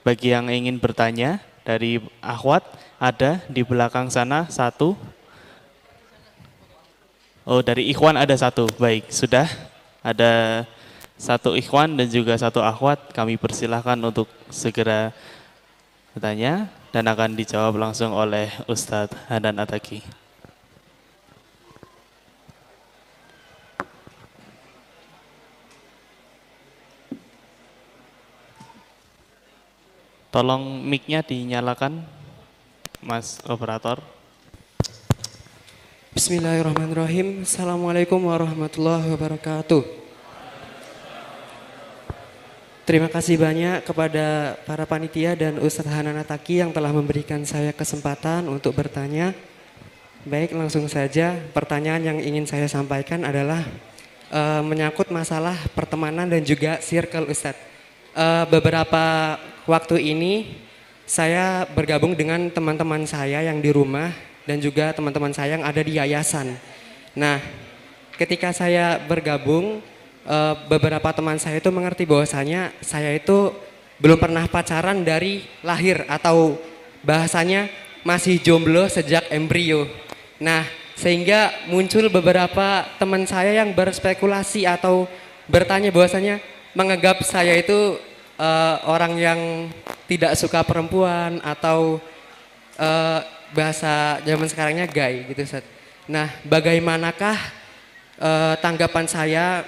bagi yang ingin bertanya dari akhwat. Ada di belakang sana 1. Oh, dari ikhwan ada 1. Baik, sudah ada 1 ikhwan dan juga 1 akhwat. Kami persilahkan untuk segera bertanya dan akan dijawab langsung oleh Ustadz Hanan Attaqi. Tolong mic-nya dinyalakan, Mas Operator. Bismillahirrahmanirrahim. Assalamualaikum warahmatullahi wabarakatuh. Terima kasih banyak kepada para panitia dan Ustadz Hanan Attaqi yang telah memberikan saya kesempatan untuk bertanya. Baik, langsung saja. Pertanyaan yang ingin saya sampaikan adalah menyangkut masalah pertemanan dan juga circle Ustadz. Beberapa waktu ini saya bergabung dengan teman-teman saya yang di rumah dan juga teman-teman saya yang ada di yayasan. Nah, ketika saya bergabung, beberapa teman saya itu mengerti bahwasanya saya itu belum pernah pacaran dari lahir atau bahasanya masih jomblo sejak embrio. Nah, sehingga muncul beberapa teman saya yang berspekulasi atau bertanya bahwasanya menganggap saya itu orang yang tidak suka perempuan atau bahasa zaman sekarangnya gay gitu Ustaz. Nah, bagaimanakah tanggapan saya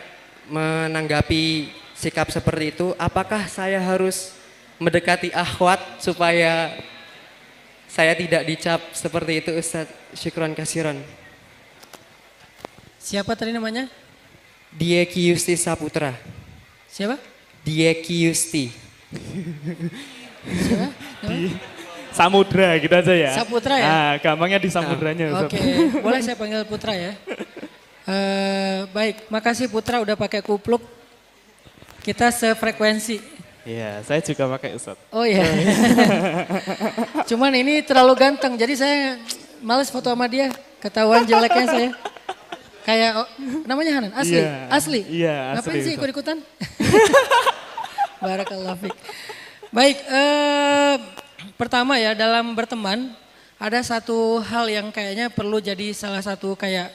menanggapi sikap seperti itu? Apakah saya harus mendekati akhwat supaya saya tidak dicap seperti itu Ustaz? Syukron kasiron. Siapa tadi namanya? Dieki Yusti Saputra. Siapa? Dieki Yusti. Siapa? Di Samudra gitu aja ya. Saputra ya? Nah, gampangnya di samudranya. Ustaz. Oke, boleh saya panggil Putra ya? Baik, makasih Putra udah pakai kupluk. Kita sefrekuensi. Iya, saya juga pakai Ustaz. Oh iya. Cuman ini terlalu ganteng, jadi saya males foto sama dia. Ketahuan jeleknya saya. Kayak, namanya Hanan? Asli? Iya, Asli? iya, Ngapain asli, sih Ustaz. ikut-ikutan? Barakallahu fiik. Baik, pertama ya dalam berteman, ada satu hal yang kayaknya perlu jadi salah satu kayak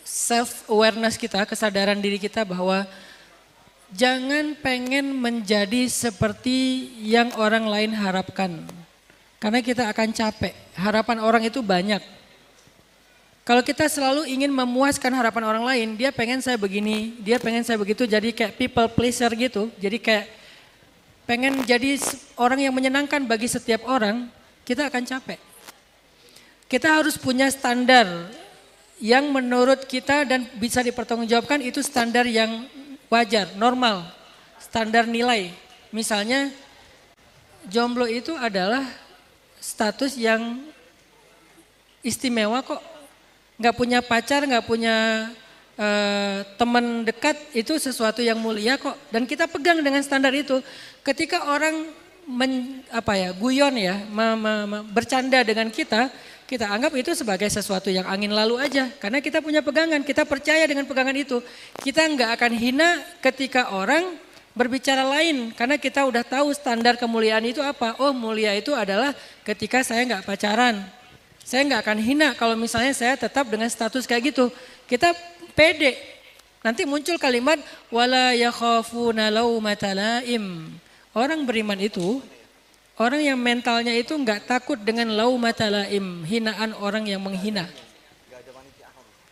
self awareness kita, kesadaran diri kita bahwa jangan pengen menjadi seperti yang orang lain harapkan. Karena kita akan capek, harapan orang itu banyak. Kalau kita selalu ingin memuaskan harapan orang lain, dia pengen saya begini, dia pengen saya begitu, jadi kayak people pleaser gitu. Jadi kayak pengen jadi orang yang menyenangkan bagi setiap orang, kita akan capek. Kita harus punya standar yang menurut kita dan bisa dipertanggungjawabkan, itu standar yang wajar, normal, standar nilai. Misalnya jomblo itu adalah status yang istimewa kok. Nggak punya pacar, nggak punya teman dekat, itu sesuatu yang mulia kok. Dan kita pegang dengan standar itu. Ketika orang guyon ya, bercanda dengan kita anggap itu sebagai sesuatu yang angin lalu aja. Karena kita punya pegangan, kita percaya dengan pegangan itu. Kita nggak akan hina ketika orang berbicara lain. Karena kita udah tahu standar kemuliaan itu apa. Oh, mulia itu adalah ketika saya nggak pacaran. Saya nggak akan hina kalau misalnya saya tetap dengan status kayak gitu. Kita pede. Nanti muncul kalimat wala yakhafuna laumata laim. Orang beriman itu, orang yang mentalnya itu nggak takut dengan laumata laim, hinaan orang yang menghina.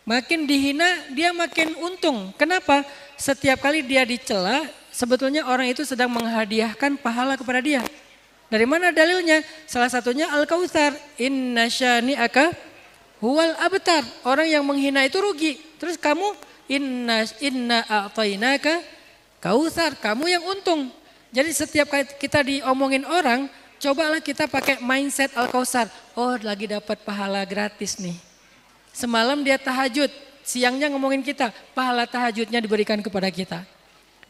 Makin dihina dia makin untung. Kenapa? Setiap kali dia dicela, sebetulnya orang itu sedang menghadiahkan pahala kepada dia. Dari mana dalilnya? Salah satunya Al-Kautsar. Inna syani'aka huwal abtar. Orang yang menghina itu rugi. Terus kamu inna a'tainaka kautsar. Kamu yang untung. Jadi setiap kali kita diomongin orang, cobalah kita pakai mindset Al-Kautsar. Oh, lagi dapat pahala gratis nih. Semalam dia tahajud, siangnya ngomongin kita, pahala tahajudnya diberikan kepada kita.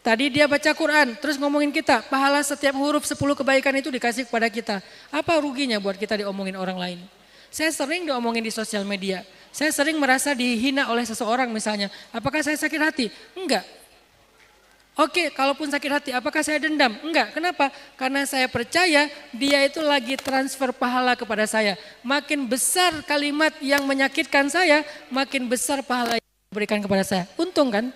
Tadi dia baca Quran, terus ngomongin kita, pahala setiap huruf 10 kebaikan itu dikasih kepada kita. Apa ruginya buat kita diomongin orang lain? Saya sering diomongin di sosial media. Saya sering merasa dihina oleh seseorang misalnya. Apakah saya sakit hati? Enggak. Oke, kalaupun sakit hati, apakah saya dendam? Enggak. Kenapa? Karena saya percaya dia itu lagi transfer pahala kepada saya. Makin besar kalimat yang menyakitkan saya, makin besar pahala yang diberikan kepada saya. Untung kan?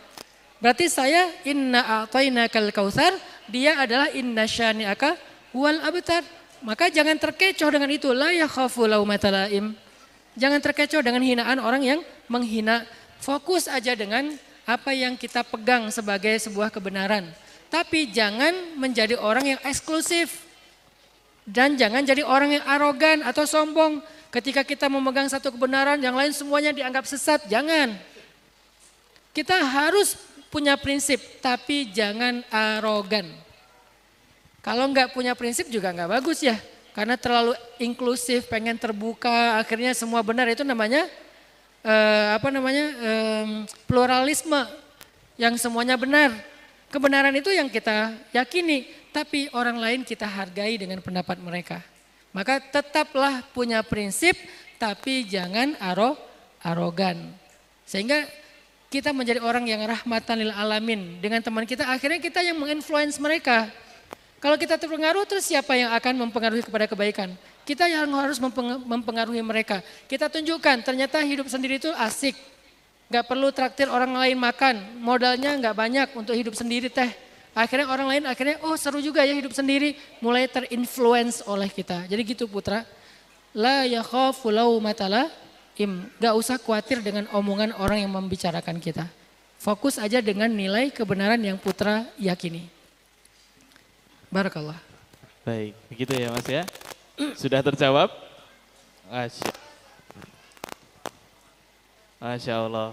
Berarti saya inna a'tainakal kautsar, dia adalah inna syani'aka huwal abtar. Maka jangan terkecoh dengan itu, la yakhafu laumata laim. Jangan terkecoh dengan hinaan orang yang menghina. Fokus aja dengan apa yang kita pegang sebagai sebuah kebenaran. Tapi jangan menjadi orang yang eksklusif. Dan jangan jadi orang yang arogan atau sombong. Ketika kita memegang satu kebenaran, yang lain semuanya dianggap sesat. Jangan. Kita harus punya prinsip, tapi jangan arogan. Kalau nggak punya prinsip juga nggak bagus ya. Karena terlalu inklusif, pengen terbuka, akhirnya semua benar, itu namanya pluralisme, yang semuanya benar. Kebenaran itu yang kita yakini, tapi orang lain kita hargai dengan pendapat mereka. Maka tetaplah punya prinsip, tapi jangan arogan. Sehingga kita menjadi orang yang rahmatan lil alamin. Dengan teman kita, akhirnya kita yang menginfluence mereka. Kalau kita terpengaruh, terus siapa yang akan mempengaruhi kepada kebaikan? Kita yang harus mempengaruhi mereka. Kita tunjukkan ternyata hidup sendiri itu asik. Gak perlu traktir orang lain makan. Modalnya gak banyak untuk hidup sendiri teh. Akhirnya orang lain oh seru juga ya hidup sendiri. Mulai terinfluence oleh kita. Jadi gitu putra. La yakhafu laumata laim. Gak usah khawatir dengan omongan orang yang membicarakan kita. Fokus aja dengan nilai kebenaran yang putra yakini. Barakallah. Baik, begitu ya Mas ya. Sudah terjawab? Masya Allah.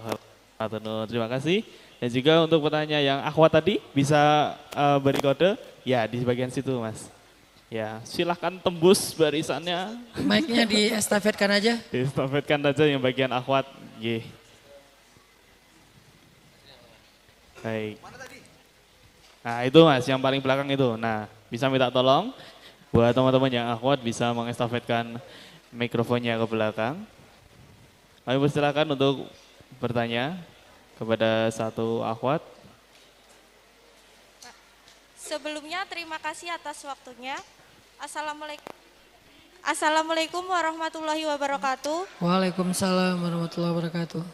Terima kasih. Dan juga untuk pertanyaan yang akhwat tadi bisa beri kode? Ya di bagian situ Mas. Ya silahkan tembus barisannya. Mic-nya diestafetkan aja. Diestafetkan aja yang bagian akhwat. Ye. Baik. Nah itu Mas yang paling belakang itu. Nah bisa minta tolong buat teman-teman yang akhwat bisa mengestafetkan mikrofonnya ke belakang. Kami persilakan untuk bertanya kepada satu akhwat. Sebelumnya terima kasih atas waktunya. Assalamualaikum warahmatullahi wabarakatuh. Waalaikumsalam warahmatullahi wabarakatuh.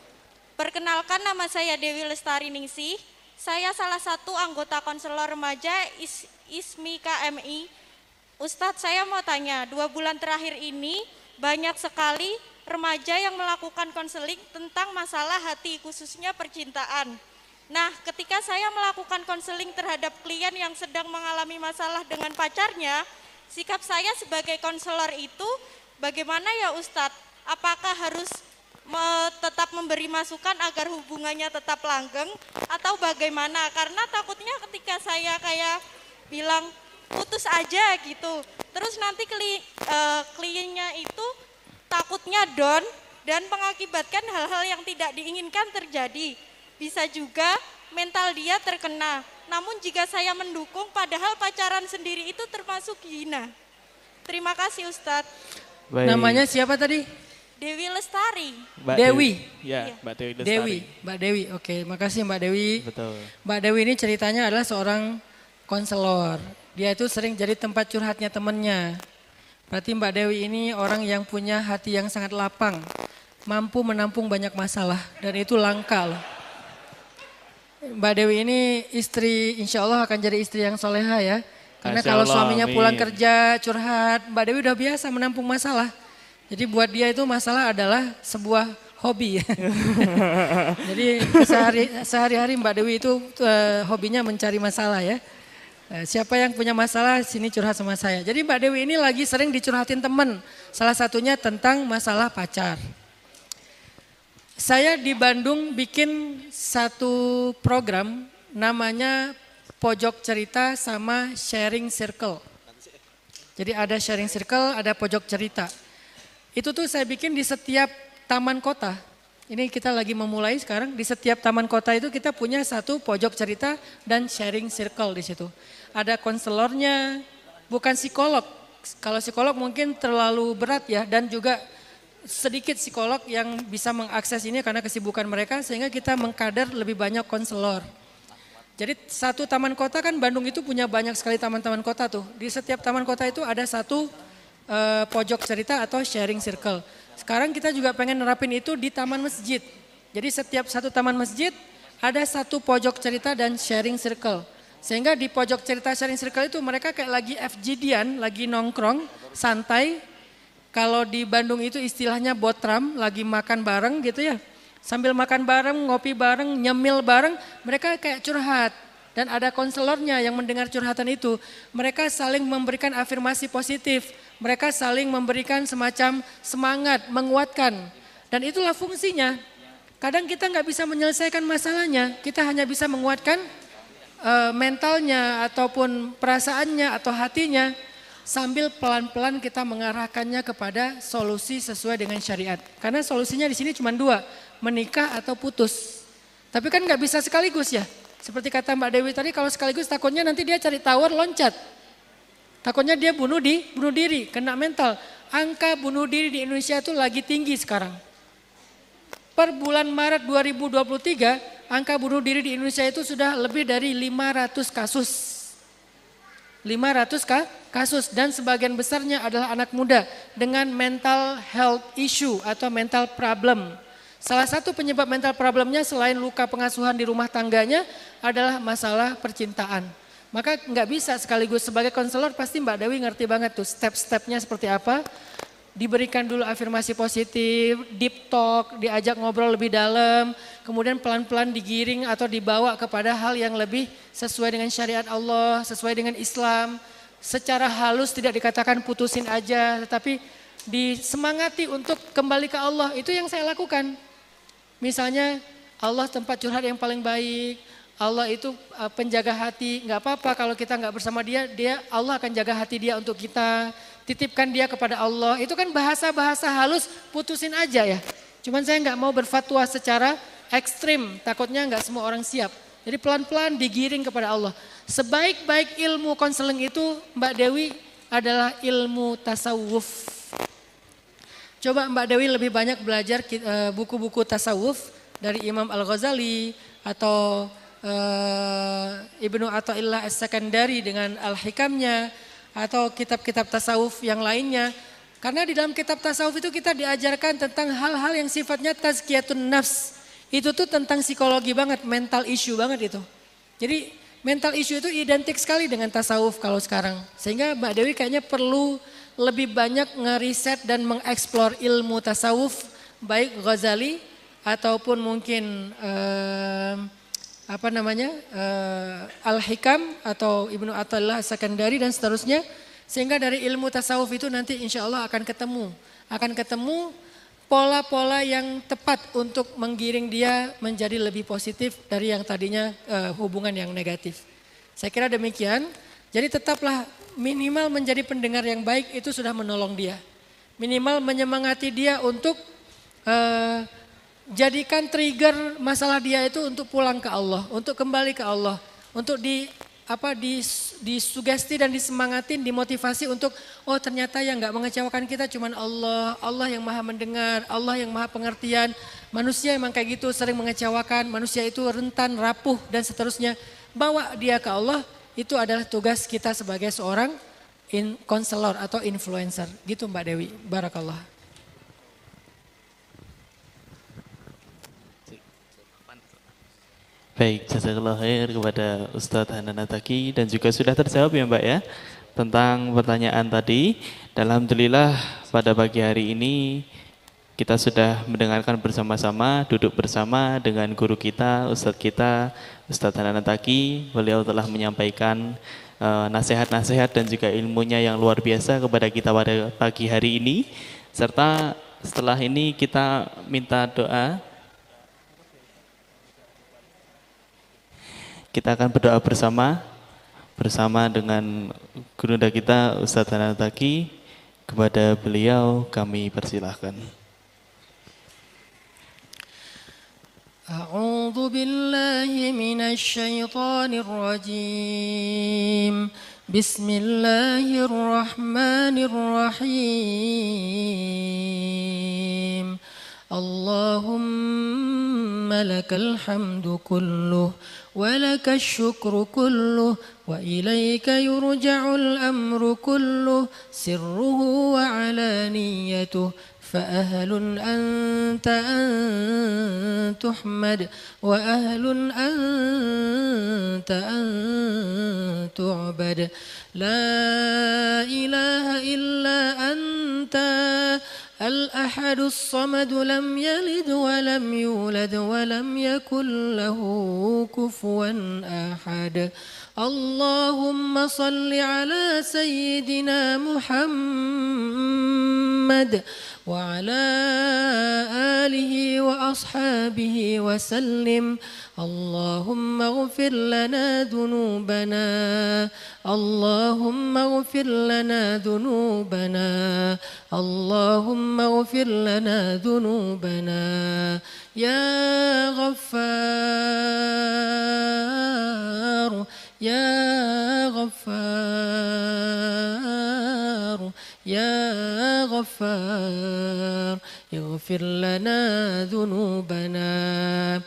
Perkenalkan, nama saya Dewi Lestari Ningsih. Saya salah satu anggota konselor remaja ISMI KMI. Ustadz, saya mau tanya, 2 bulan terakhir ini banyak sekali remaja yang melakukan konseling tentang masalah hati, khususnya percintaan. Nah, ketika saya melakukan konseling terhadap klien yang sedang mengalami masalah dengan pacarnya, sikap saya sebagai konselor itu bagaimana ya Ustadz? Apakah harus tetap memberi masukan agar hubungannya tetap langgeng atau bagaimana? Karena takutnya ketika saya kayak bilang putus aja gitu, terus nanti kliennya itu takutnya down dan mengakibatkan hal-hal yang tidak diinginkan terjadi. Bisa juga mental dia terkena. Namun jika saya mendukung padahal pacaran sendiri itu termasuk hina. Terima kasih Ustadz. Baik. Namanya siapa tadi? Dewi Lestari. Mbak Dewi. Ya, Mbak Dewi Lestari. Dewi, Mbak Dewi. Oke, makasih Mbak Dewi. Betul. Mbak Dewi ini ceritanya adalah seorang konselor. Dia itu sering jadi tempat curhatnya temennya. Berarti Mbak Dewi ini orang yang punya hati yang sangat lapang. Mampu menampung banyak masalah dan itu langka loh. Mbak Dewi ini istri, insya Allah akan jadi istri yang soleha ya. Karena kalau suaminya pulang kerja curhat, Mbak Dewi udah biasa menampung masalah. Jadi buat dia itu masalah adalah sebuah hobi. Jadi sehari-hari Mbak Dewi itu hobinya mencari masalah ya. Siapa yang punya masalah sini curhat sama saya. Jadi Mbak Dewi ini lagi sering dicurhatin teman. Salah satunya tentang masalah pacar. Saya di Bandung bikin satu program namanya Pojok Cerita sama Sharing Circle. Jadi ada sharing circle, ada pojok cerita. Itu tuh saya bikin di setiap taman kota. Ini kita lagi memulai sekarang, di setiap taman kota itu kita punya satu pojok cerita dan sharing circle di situ. Ada konselornya, bukan psikolog. Kalau psikolog mungkin terlalu berat ya, dan juga sedikit psikolog yang bisa mengakses ini karena kesibukan mereka, sehingga kita mengkader lebih banyak konselor. Jadi satu taman kota kan Bandung itu punya banyak sekali taman-taman kota tuh. Di setiap taman kota itu ada satu pojok cerita atau sharing circle. Sekarang kita juga pengen nerapin itu di taman masjid. Jadi setiap satu taman masjid ada satu pojok cerita dan sharing circle. Sehingga di pojok cerita sharing circle itu mereka kayak lagi FGD-an, lagi nongkrong, santai. Kalau di Bandung itu istilahnya botram, lagi makan bareng gitu ya. Sambil makan bareng, ngopi bareng, nyemil bareng, mereka kayak curhat. Dan ada konselornya yang mendengar curhatan itu. Mereka saling memberikan afirmasi positif. Mereka saling memberikan semacam semangat, menguatkan. Dan itulah fungsinya. Kadang kita nggak bisa menyelesaikan masalahnya. Kita hanya bisa menguatkan mentalnya ataupun perasaannya atau hatinya. sambil pelan-pelan kita mengarahkannya kepada solusi sesuai dengan syariat. Karena solusinya di sini cuma dua, menikah atau putus. Tapi kan nggak bisa sekaligus ya. Seperti kata Mbak Dewi tadi, kalau sekaligus takutnya nanti dia cari tower loncat. Takutnya dia bunuh diri, kena mental. Angka bunuh diri di Indonesia itu lagi tinggi sekarang. Per bulan Maret 2023, angka bunuh diri di Indonesia itu sudah lebih dari 500 kasus. 500 kasus dan sebagian besarnya adalah anak muda dengan mental health issue atau mental problem. Salah satu penyebab mental problemnya selain luka pengasuhan di rumah tangganya adalah masalah percintaan. Maka nggak bisa sekaligus sebagai konselor pasti Mbak Dewi ngerti banget tuh step-stepnya seperti apa. Diberikan dulu afirmasi positif, deep talk, diajak ngobrol lebih dalam, kemudian pelan-pelan digiring atau dibawa kepada hal yang lebih sesuai dengan syariat Allah, sesuai dengan Islam. Secara halus tidak dikatakan putusin aja, tetapi disemangati untuk kembali ke Allah. Itu yang saya lakukan. Misalnya Allah tempat curhat yang paling baik, Allah itu penjaga hati, nggak apa-apa kalau kita nggak bersama dia Allah akan jaga hati dia untuk kita. Titipkan dia kepada Allah, itu kan bahasa-bahasa halus, putusin aja ya. Cuman saya nggak mau berfatwa secara ekstrim, takutnya nggak semua orang siap. Jadi pelan-pelan digiring kepada Allah. Sebaik-baik ilmu konseling itu Mbak Dewi adalah ilmu tasawuf. Coba Mbak Dewi lebih banyak belajar buku-buku tasawuf dari Imam Al-Ghazali atau Ibnu Athaillah As-Sakandari dengan Al-Hikamnya atau kitab-kitab tasawuf yang lainnya. Karena di dalam kitab tasawuf itu kita diajarkan tentang hal-hal yang sifatnya tazkiyatun nafs. Itu tuh tentang psikologi banget, mental issue banget itu. Jadi mental issue itu identik sekali dengan tasawuf kalau sekarang. Sehingga Mbak Dewi kayaknya perlu lebih banyak ngeriset dan mengeksplor ilmu tasawuf. Baik Ghazali ataupun mungkin Al-Hikam atau Ibnu Athaillah As-Sakandari dan seterusnya. Sehingga dari ilmu tasawuf itu nanti insya Allah akan ketemu pola-pola yang tepat untuk menggiring dia menjadi lebih positif dari yang tadinya hubungan yang negatif. Saya kira demikian. Jadi tetaplah minimal menjadi pendengar yang baik itu sudah menolong dia. Minimal menyemangati dia untuk jadikan trigger masalah dia itu untuk pulang ke Allah, untuk kembali ke Allah, untuk disugesti dan disemangatin, dimotivasi untuk oh ternyata yang nggak mengecewakan kita cuman Allah, Allah yang maha mendengar, Allah yang maha pengertian. Manusia emang kayak gitu sering mengecewakan, manusia itu rentan, rapuh dan seterusnya. Bawa dia ke Allah, itu adalah tugas kita sebagai seorang konselor atau influencer. Gitu Mbak Dewi, barakallah. Baik, jazakallah khair kepada Ustadz Hanan Attaqi dan juga sudah terjawab ya Mbak ya tentang pertanyaan tadi. Alhamdulillah pada pagi hari ini kita sudah mendengarkan bersama-sama, duduk bersama dengan guru kita, Ustadz Hanan Attaqi. Beliau telah menyampaikan nasihat-nasihat dan juga ilmunya yang luar biasa kepada kita pada pagi hari ini. Serta setelah ini kita minta doa. Kita akan berdoa bersama dengan guru kita Ustadz Hanan Attaqi. Kepada beliau kami persilahkan. A'udzu billahi minasy syaithanir rajim. Bismillahirrahmanirrahim. Allahumma lakal hamdu kulluh ولك الشكر كله وإليك يرجع الأمر كله سره وعلانيته فأهل أنت أن تحمد وأهل أنت أن تعبد لا إله إلا أنت الأحد الصمد لم يلد ولم يولد ولم يكن له كفوا أحد اللهم صل على سيدنا محمد وعلى آله وأصحابه وسلم. اللهم اغفر لنا ذنوبنا، اللهم اغفر لنا ذنوبنا، اللهم اغفر لنا ذنوبنا يا غفار يا غفار يا غفار. اغفر لنا ذنوبنا،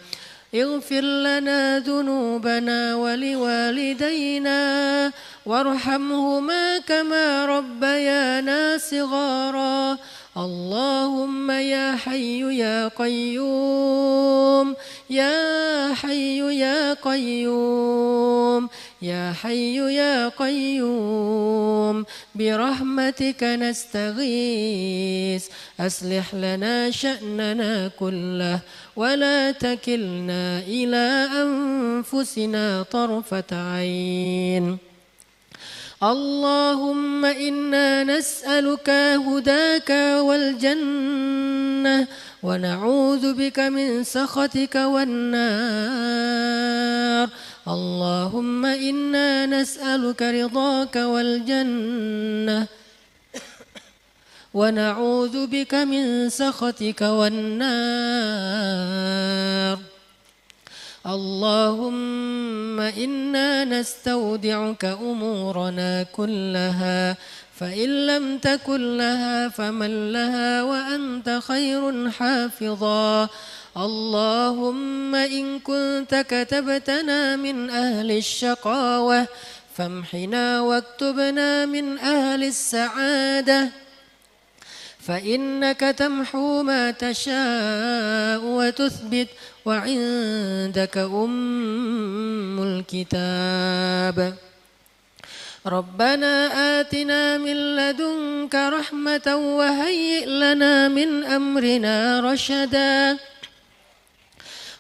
اغفر لنا ذنوبنا ولوالدينا وارحمهما كما ربيانا صغارا. اللهم يا حي يا قيوم يا حي يا قيوم يا حي يا قيوم برحمتك نستغيث. أصلح لنا شأننا كله ولا تكلنا إلى أنفسنا طرفة عين. اللهم إنا نسألك هداك والجنة ونعوذ بك من سخطك والنار. اللهم إنا نسألك رضاك والجنة ونعوذ بك من سخطك والنار. اللهم إنا نستودعك أمورنا كلها، فإن لم تكن لها فمن لها وأنت خير حافظا. اللهم إن كنت كتبتنا من أهل الشقاوة فامحنا واكتبنا من أهل السعادة، فإنك تمحو ما تشاء وتثبت وعندك أم الكتاب. ربنا آتنا من لدنك رحمة وهيئ لنا من أمرنا رشدا،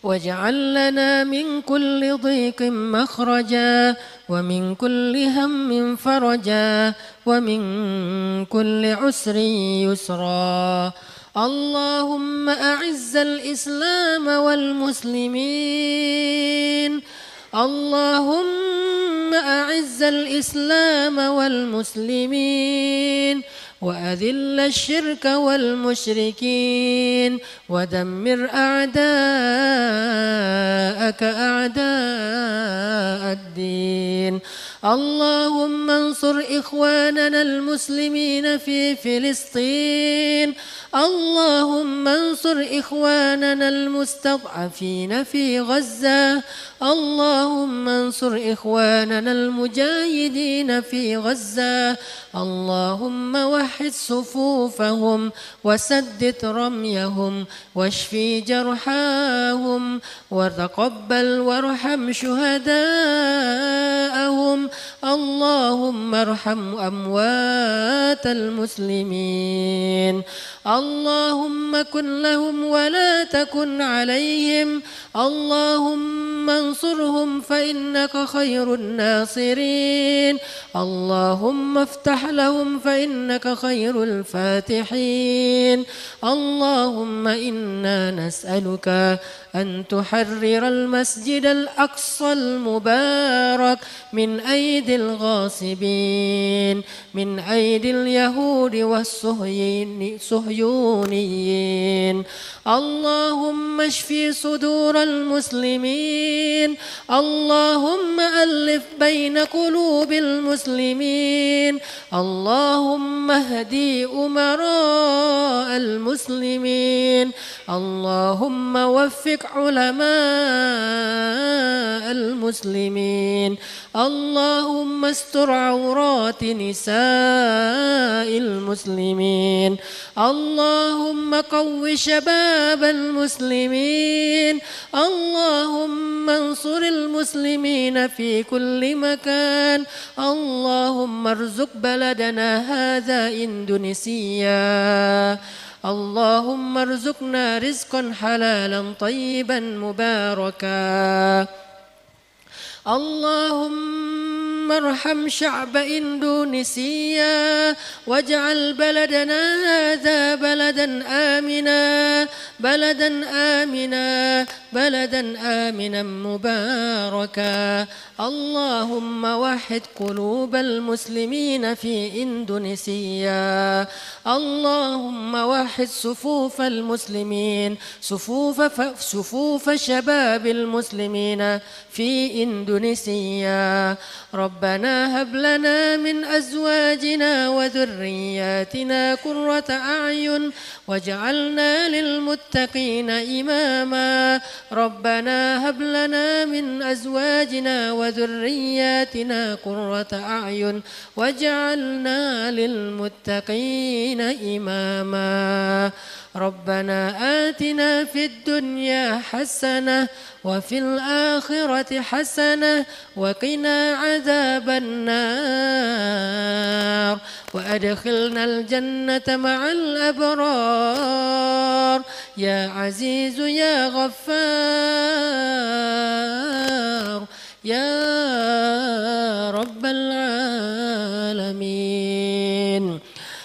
واجعل لنا من كل ضيق مخرجا ومن كل هم فرجا ومن كل عسر يسرا. اللهم أعز الإسلام والمسلمين، اللهم أعز الإسلام والمسلمين وأذل الشرك والمشركين ودمر أعداءك أعداء الدين. اللهم انصر إخواننا المسلمين في فلسطين، اللهم انصر إخواننا المستضعفين في غزة، اللهم انصر إخواننا المجاهدين في غزة. اللهم وحد صفوفهم وسدد رميهم واشفي جرحاهم وتقبل وارحم شهداءهم. اللهم ارحم أموات المسلمين. اللهم كن لهم ولا تكن عليهم، اللهم انصرهم فإنك خير الناصرين، اللهم افتح لهم فإنك خير الفاتحين. اللهم إنا نسألك أن تحرر المسجد الأقصى المبارك من أيدي الغاصبين، من أيدي اليهود والصهيونيين. اللهم اشفي صدور المسلمين، اللهم ألف بين قلوب المسلمين، اللهم اهدي أمراء المسلمين، اللهم وفق علماء المسلمين، اللهم استر عورات نساء المسلمين، اللهم قو شباب المسلمين، اللهم انصر المسلمين في كل مكان. اللهم ارزق بلدنا هذا إندونيسيا، اللهم ارزقنا رزقا حلالا طيبا مباركا. اللهم اللهم ارحم شعب إندونيسيا واجعل بلدنا هذا بلدا آمنا مباركا. اللهم وحد قلوب المسلمين في إندونيسيا. اللهم وحد صفوف المسلمين، صفوف شباب المسلمين في إندونيسيا. ربنا هب لنا من أزواجنا وذرياتنا قرة أعين واجعلنا للمتقين إماما. ربنا هب لنا من أزواجنا وذرياتنا قرة أعين واجعلنا للمتقين إماما. ربنا آتنا في الدنيا حسنة وفي الآخرة حسنة وقنا عذاب النار وأدخلنا الجنة مع الأبرار يا عزيز يا غفار يا رب العالمين.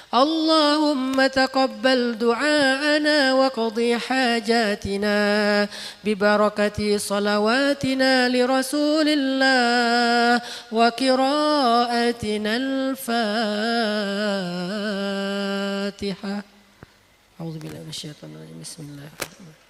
اللهم تقبل دعاءنا وقضي حاجاتنا ببركة صلواتنا لرسول الله وقراءتنا الفاتحة. أعوذ بالله من الشيطان الرجيم. بسم الله الرحمن الرحيم.